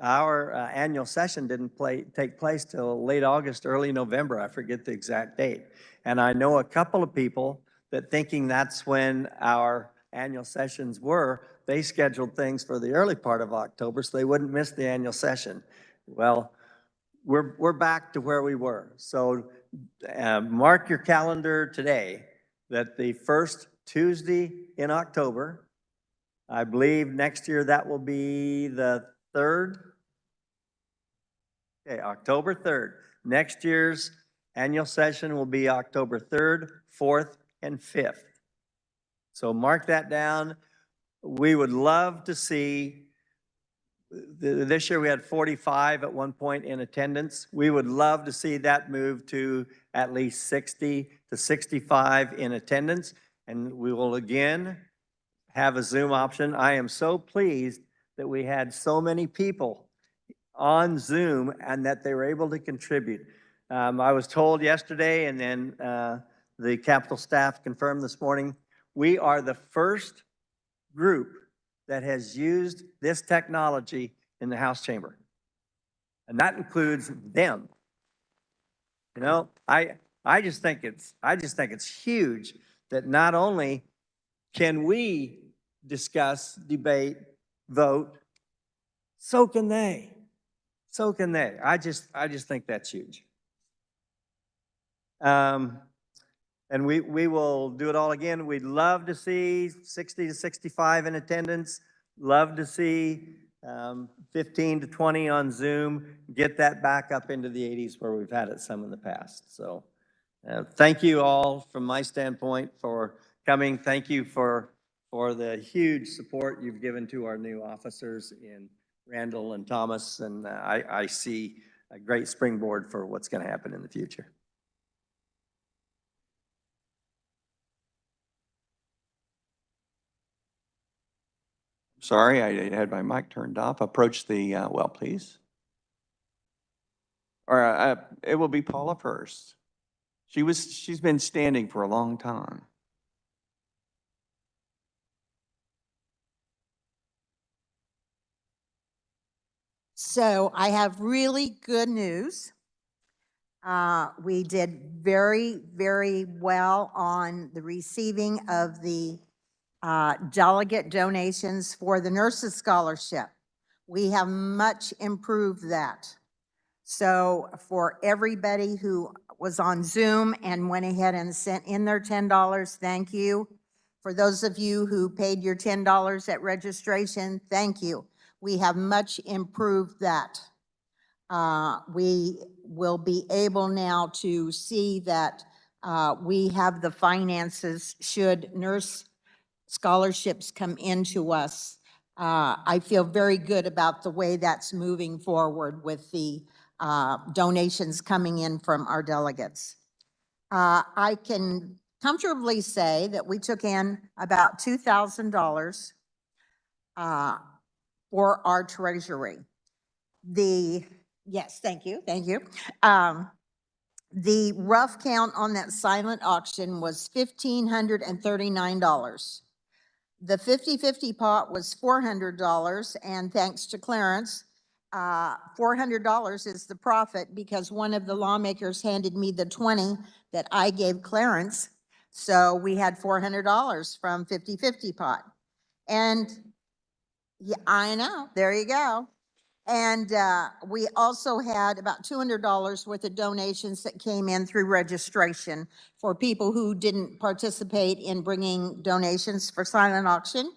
annual session didn't take place till late August, early November. I forget the exact date. And I know a couple of people that thinking that's when our annual sessions were, they scheduled things for the early part of October so they wouldn't miss the annual session. Well, we're back to where we were. So mark your calendar today that the first Tuesday in October, I believe next year that will be the 3rd. Okay, October 3rd. Next year's annual session will be October 3rd, 4th, and 5th. So mark that down. We would love to see, this year we had 45 at one point in attendance. We would love to see that move to at least 60 to 65 in attendance. And we will again have a Zoom option. I am so pleased that we had so many people on Zoom and that they were able to contribute. I was told yesterday, and then the Capitol staff confirmed this morning, we are the first group that has used this technology in the House chamber. And that includes them. You know, I just think it's huge that not only can we discuss, debate, vote, so can they. So can they. I just think that's huge. And we will do it all again. We'd love to see 60 to 65 in attendance. Love to see 15 to 20 on Zoom. Get that back up into the 80s where we've had it some in the past. So thank you all from my standpoint for coming. Thank you for the huge support you've given to our new officers in Randall and Thomas. And I see a great springboard for what's going to happen in the future. Sorry, I had my mic turned off. Approach the well, please. Or it will be Paula first. She's been standing for a long time. So I have really good news. We did very, very well on the receiving of the delegate donations for the Nurses Scholarship. We have much improved that. So for everybody who was on Zoom and went ahead and sent in their $10, thank you. For those of you who paid your $10 at registration, thank you. We have much improved that. We will be able now to see that we have the finances should nurse scholarships come into us. I feel very good about the way that's moving forward with the donations coming in from our delegates. I can comfortably say that we took in about $2,000 for our treasury. Yes, thank you. The rough count on that silent auction was $1,539. The 50-50 pot was $400, and thanks to Clarence, $400 is the profit because one of the lawmakers handed me the 20 that I gave Clarence. So we had $400 from 50-50 pot. And yeah, I know, there you go. And we also had about $200 worth of donations that came in through registration for people who didn't participate in bringing donations for silent auction.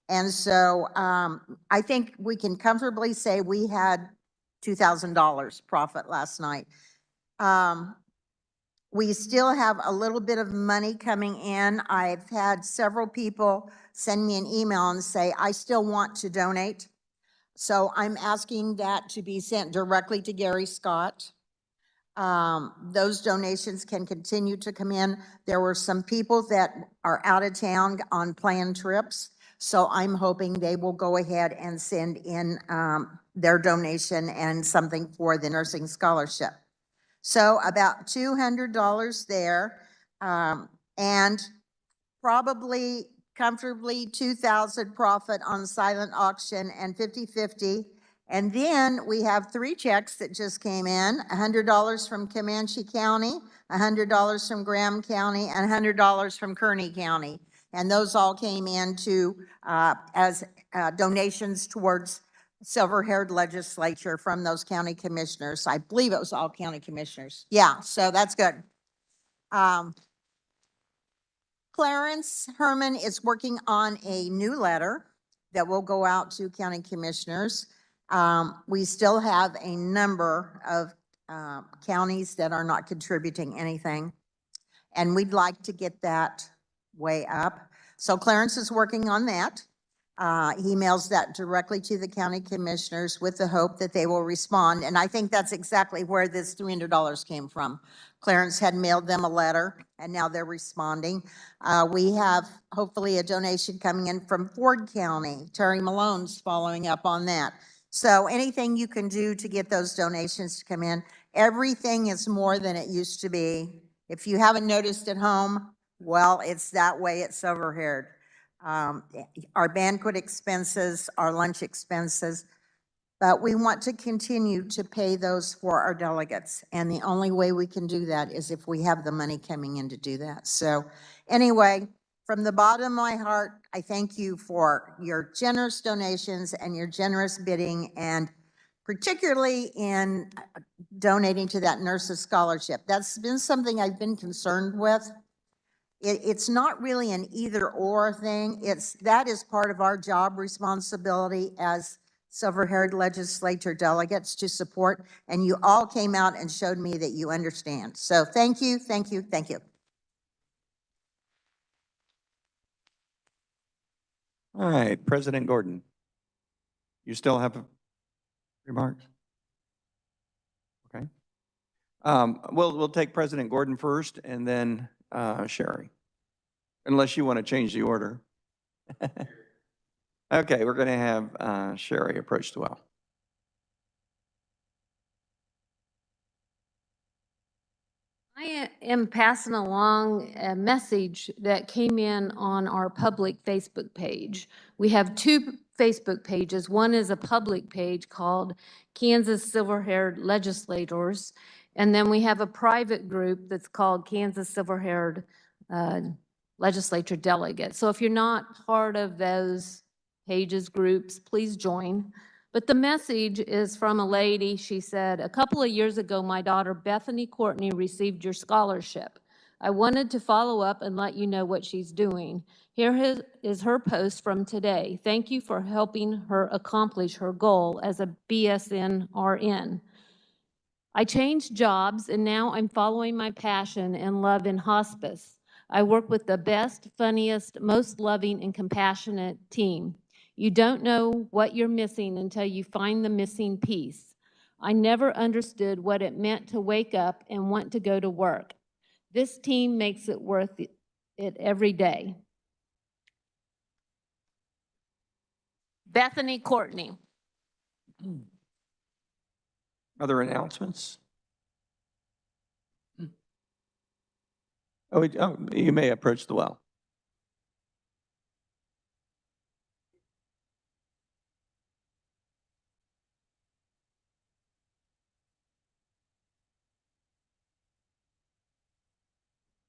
And so I think we can comfortably say we had $2,000 profit last night. We still have a little bit of money coming in. I've had several people send me an email and say, I still want to donate. So I'm asking that to be sent directly to Gary Scott. Those donations can continue to come in. There were some people that are out of town on planned trips. So I'm hoping they will go ahead and send in their donation and something for the nursing scholarship. So about $200 there, and probably comfortably 2,000 profit on silent auction and 50-50. And then we have 3 checks that just came in, $100 from Comanche County, $100 from Graham County, and $100 from Kearney County. And those all came in as donations towards silver-haired legislature from those county commissioners. I believe it was all county commissioners. Yeah, so that's good. Clarence Herman is working on a new letter that will go out to county commissioners. We still have a number of counties that are not contributing anything, and we'd like to get that way up. So Clarence is working on that. He mails that directly to the county commissioners with the hope that they will respond. And I think that's exactly where this $300 came from. Clarence had mailed them a letter and now they're responding. We have hopefully a donation coming in from Ford County. Terry Malone's following up on that. So anything you can do to get those donations to come in, everything is more than it used to be. If you haven't noticed at home, well, it's that way at Silver-Haired. Our banquet expenses, our lunch expenses, but we want to continue to pay those for our delegates. And the only way we can do that is if we have the money coming in to do that. So anyway, from the bottom of my heart, I thank you for your generous donations and your generous bidding, and particularly in donating to that nurses scholarship. That's been something I've been concerned with. It's not really an either or thing. That is part of our job responsibility as silver-haired legislature delegates to support, and you all came out and showed me that you understand. So thank you, thank you, thank you. All right, President Gordon, you still have remarks? Okay. We'll take President Gordon first and then Sherry, unless you want to change the order. Okay, we're going to have Sherry approach the well. I am passing along a message that came in on our public Facebook page. We have 2 Facebook pages. One is a public page called Kansas Silver-Haired Legislators, and then we have a private group that's called Kansas Silver-Haired Legislature Delegates. So if you're not part of those pages, groups, please join. But the message is from a lady. She said, "A couple of years ago, my daughter Bethany Courtney received your scholarship. I wanted to follow up and let you know what she's doing. Here is her post from today. Thank you for helping her accomplish her goal as a BSN RN. I changed jobs and now I'm following my passion and love in hospice. I work with the best, funniest, most loving and compassionate team. You don't know what you're missing until you find the missing piece. I never understood what it meant to wake up and want to go to work. This team makes it worth it every day." Bethany Courtney. Other announcements? Oh, you may approach the well.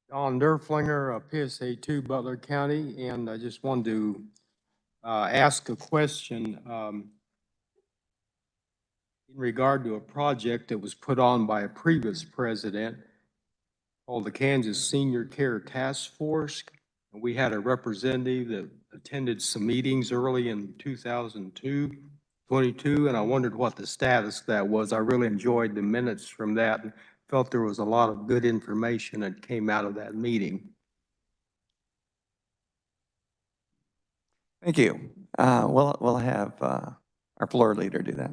Don Derflinger, PSA 2, Butler County, and I just wanted to ask a question in regard to a project that was put on by a previous president called the Kansas Senior Care Task Force. And we had a representative that attended some meetings early in 2022, and I wondered what the status of that was. I really enjoyed the minutes from that and felt there was a lot of good information that came out of that meeting. Thank you. We'll have our floor leader do that.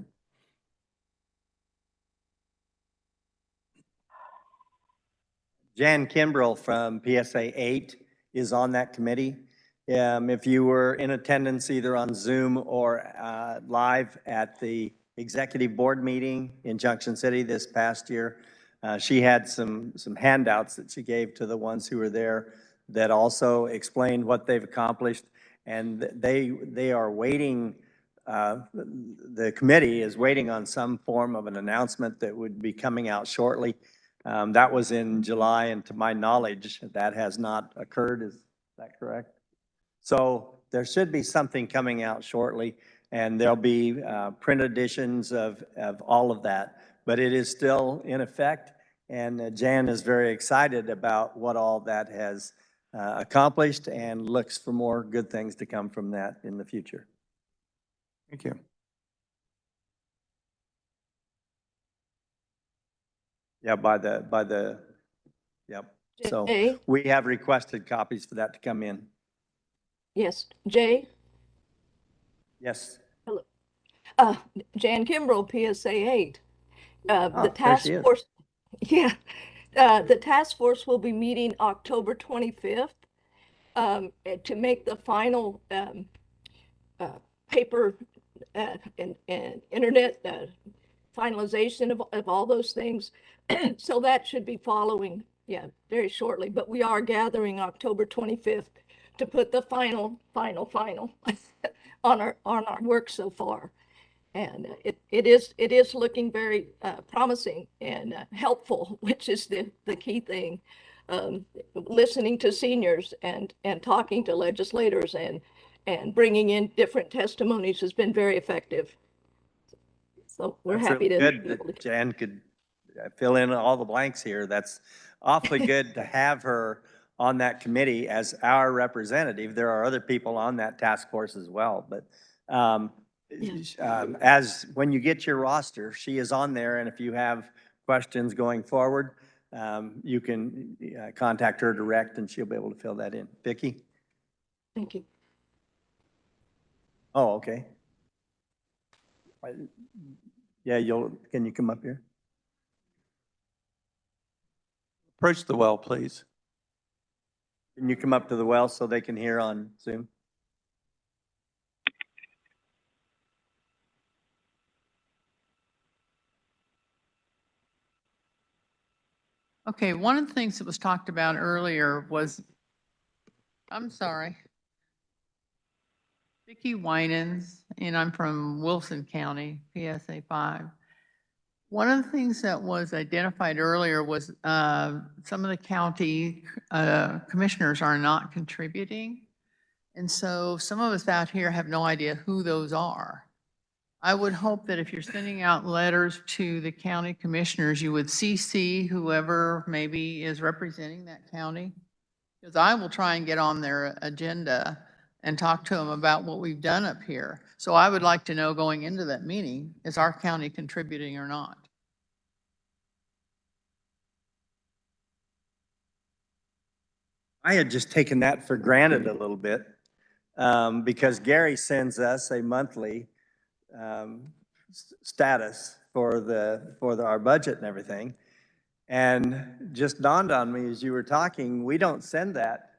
Jan Kimbrell from PSA 8 is on that committee. If you were in attendance either on Zoom or live at the executive board meeting in Junction City this past year, she had some handouts that she gave to the ones who were there that also explained what they've accomplished. And they are waiting, the committee is waiting on some form of an announcement that would be coming out shortly. That was in July, and to my knowledge, that has not occurred. Is that correct? So there should be something coming out shortly, and there'll be print editions of all of that. But it is still in effect, and Jan is very excited about what all that has accomplished and looks for more good things to come from that in the future. Thank you. Yeah, yep. So Jay? we have requested copies for that to come in. Yes, Jay? Yes. Hello. Jan Kimbrell, PSA 8. The there task she is. force, yeah, the task force will be meeting October 25th to make the final paper and internet finalization of all those things. So that should be following, yeah, very shortly. But we are gathering October 25th to put the final on our work so far. And it is looking very promising and helpful, which is the key thing. Listening to seniors and talking to legislators and bringing in different testimonies has been very effective. So we're That's happy really to good be able that to. Jan could fill in all the blanks here. That's awfully good to have her on that committee as our representative. There are other people on that task force as well, but as when you get your roster, she is on there, and if you have questions going forward, you can contact her direct and she'll be able to fill that in. Vicki? Thank you. Oh, okay. Yeah, can you come up here? Approach the well, please. Can you come up to the well so they can hear on Zoom? Okay, one of the things that was talked about earlier was, I'm sorry, Vicki Winans, and I'm from Wilson County, PSA 5. One of the things that was identified earlier was some of the county commissioners are not contributing. And so some of us out here have no idea who those are. I would hope that if you're sending out letters to the county commissioners, you would CC whoever maybe is representing that county. Because I will try and get on their agenda and talk to them about what we've done up here. So I would like to know going into that meeting, is our county contributing or not? I had just taken that for granted a little bit, because Gary sends us a monthly status for our budget and everything. And just dawned on me as you were talking, we don't send that,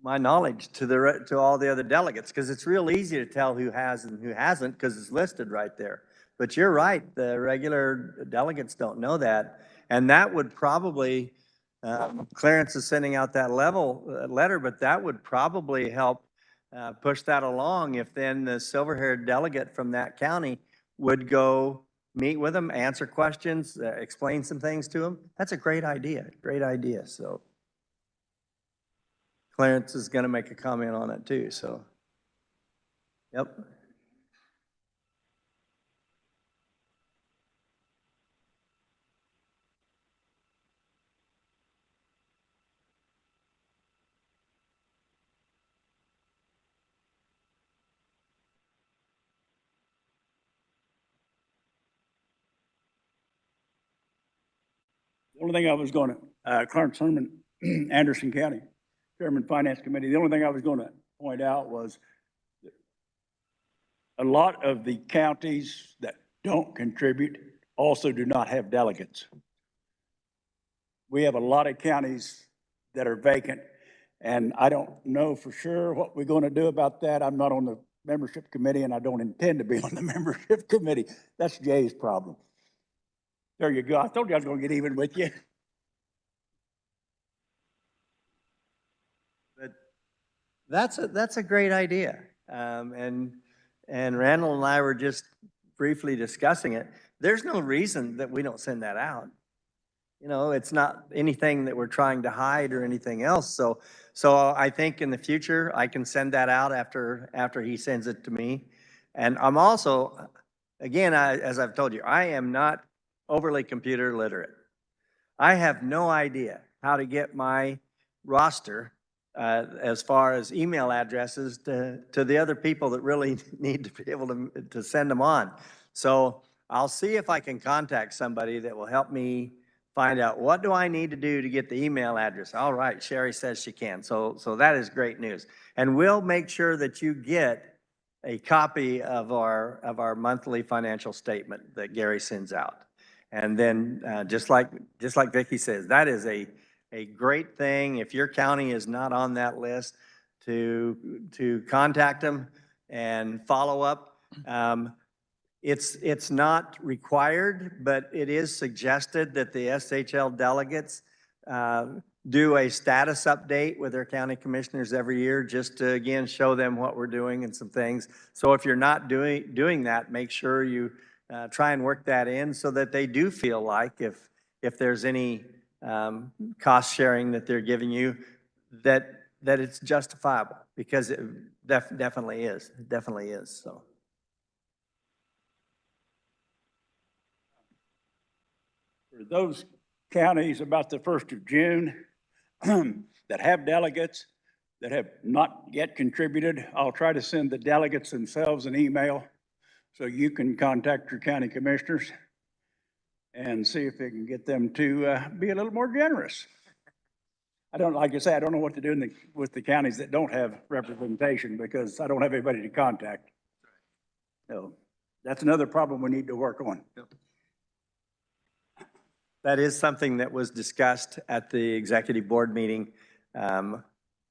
my knowledge, to all the other delegates, because it's real easy to tell who has and who hasn't, because it's listed right there. But you're right, the regular delegates don't know that. And that would probably, Clarence is sending out that letter, but that would probably help push that along if then the silver-haired delegate from that county would go meet with them, answer questions, explain some things to them. That's a great idea, so. Clarence is gonna make a comment on it too, so. Yep. The only thing I was going to, Clarence Herman, Anderson County, Chairman Finance Committee, the only thing I was going to point out was a lot of the counties that don't contribute also do not have delegates. We have a lot of counties that are vacant, and I don't know for sure what we're going to do about that. I'm not on the membership committee, and I don't intend to be on the membership committee. That's Jay's problem. There you go. I told you I was going to get even with you. But that's a great idea. And Randall and I were just briefly discussing it. There's no reason that we don't send that out. You know, it's not anything that we're trying to hide or anything else. So I think in the future, I can send that out after he sends it to me. And I'm also, again, as I've told you, I am not overly computer literate. I have no idea how to get my roster as far as email addresses to the other people that really need to be able to send them on. So I'll see if I can contact somebody that will help me find out what do I need to do to get the email address. All right, Sherry says she can. So that is great news. And we'll make sure that you get a copy of our monthly financial statement that Gary sends out. And then just like Vicki says, that is a great thing if your county is not on that list to contact them and follow up. It's not required, but it is suggested that the SHL delegates do a status update with their county commissioners every year, just to, again, show them what we're doing and some things. So if you're not doing that, make sure you try and work that in so that they do feel like if there's any cost sharing that they're giving you, that it's justifiable, because it definitely is. It definitely is, so. For those counties about the 1st of June that have delegates that have not yet contributed, I'll try to send the delegates themselves an email so you can contact your county commissioners and see if they can get them to be a little more generous. Like I say, I don't know what to do with the counties that don't have representation, because I don't have anybody to contact. So that's another problem we need to work on. That is something that was discussed at the executive board meeting,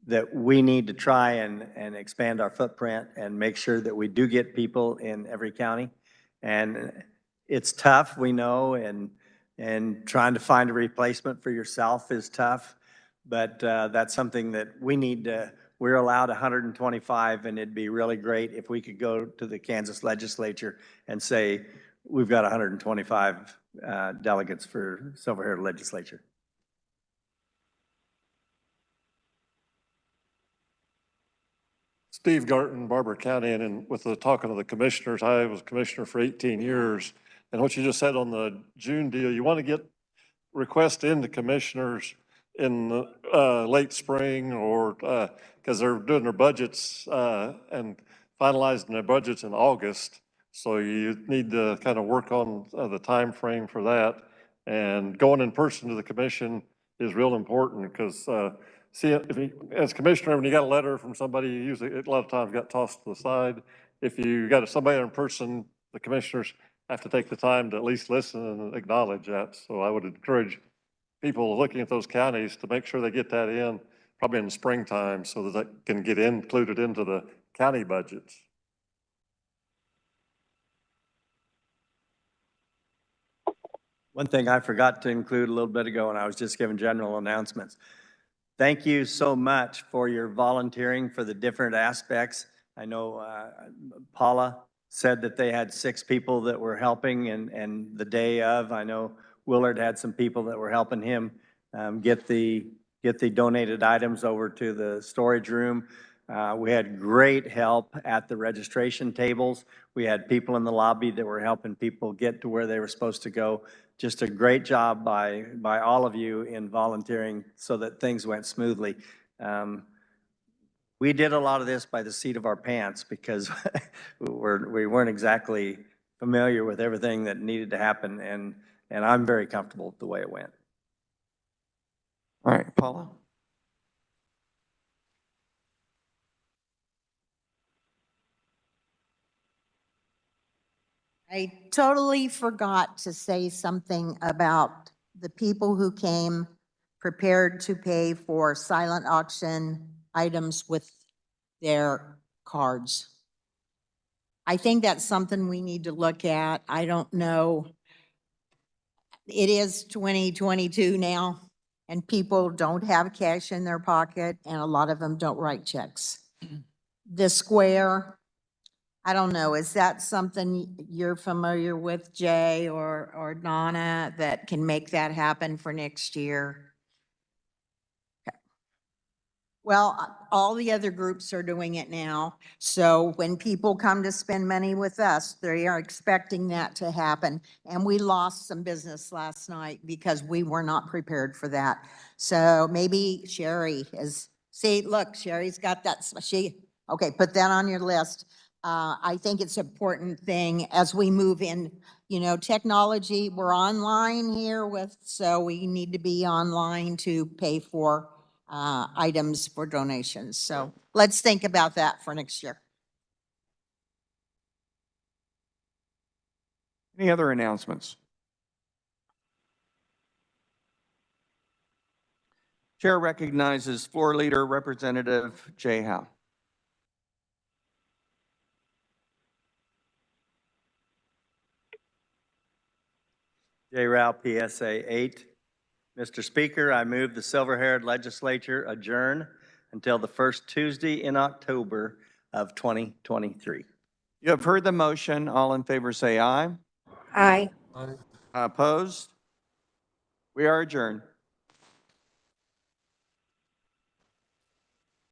that we need to try and expand our footprint and make sure that we do get people in every county. And it's tough, we know, and trying to find a replacement for yourself is tough. But that's something that we need to, we're allowed 125, and it'd be really great if we could go to the Kansas legislature and say, we've got 125 delegates for silver-haired legislature. Steve Garton, Barber County, and with the talking to the commissioners, I was commissioner for 18 years. And what you just said on the June deal, you want to get requests into commissioners in late spring or, because they're doing their budgets and finalizing their budgets in August. So you need to kind of work on the time frame for that. And going in person to the commission is real important because see, if you, as commissioner, when you got a letter from somebody, you usually, a lot of times got tossed to the side. If you got somebody in person, the commissioners have to take the time to at least listen and acknowledge that. So I would encourage people looking at those counties to make sure they get that in, probably in the springtime, so that can get included into the county budgets. One thing I forgot to include a little bit ago when I was just giving general announcements. Thank you so much for your volunteering for the different aspects. I know Paula said that they had 6 people that were helping and the day of, I know Willard had some people that were helping him get the donated items over to the storage room. We had great help at the registration tables. We had people in the lobby that were helping people get to where they were supposed to go. Just a great job by all of you in volunteering so that things went smoothly. We did a lot of this by the seat of our pants because we weren't exactly familiar with everything that needed to happen, and I'm very comfortable with the way it went. All right, Paula? I totally forgot to say something about the people who came prepared to pay for silent auction items with their cards. I think that's something we need to look at. I don't know. It is 2022 now, and people don't have cash in their pocket, and a lot of them don't write checks. The Square, I don't know, is that something you're familiar with, Jay or Donna, that can make that happen for next year? Okay. Well, all the other groups are doing it now. So when people come to spend money with us, they are expecting that to happen. And we lost some business last night because we were not prepared for that. So maybe Sherry is, see, look, Sherry's got that, okay, put that on your list. I think it's an important thing as we move in, you know, technology, we're online here with, so we need to be online to pay for items for donations. So let's think about that for next year. Any other announcements? Chair recognizes Floor Leader Representative Jay Howe. Jay Rao, PSA 8. Mr. Speaker, I move the silver-haired legislature adjourn until the first Tuesday in October of 2023. You have heard the motion. All in favor say aye. Aye. Opposed? We are adjourned.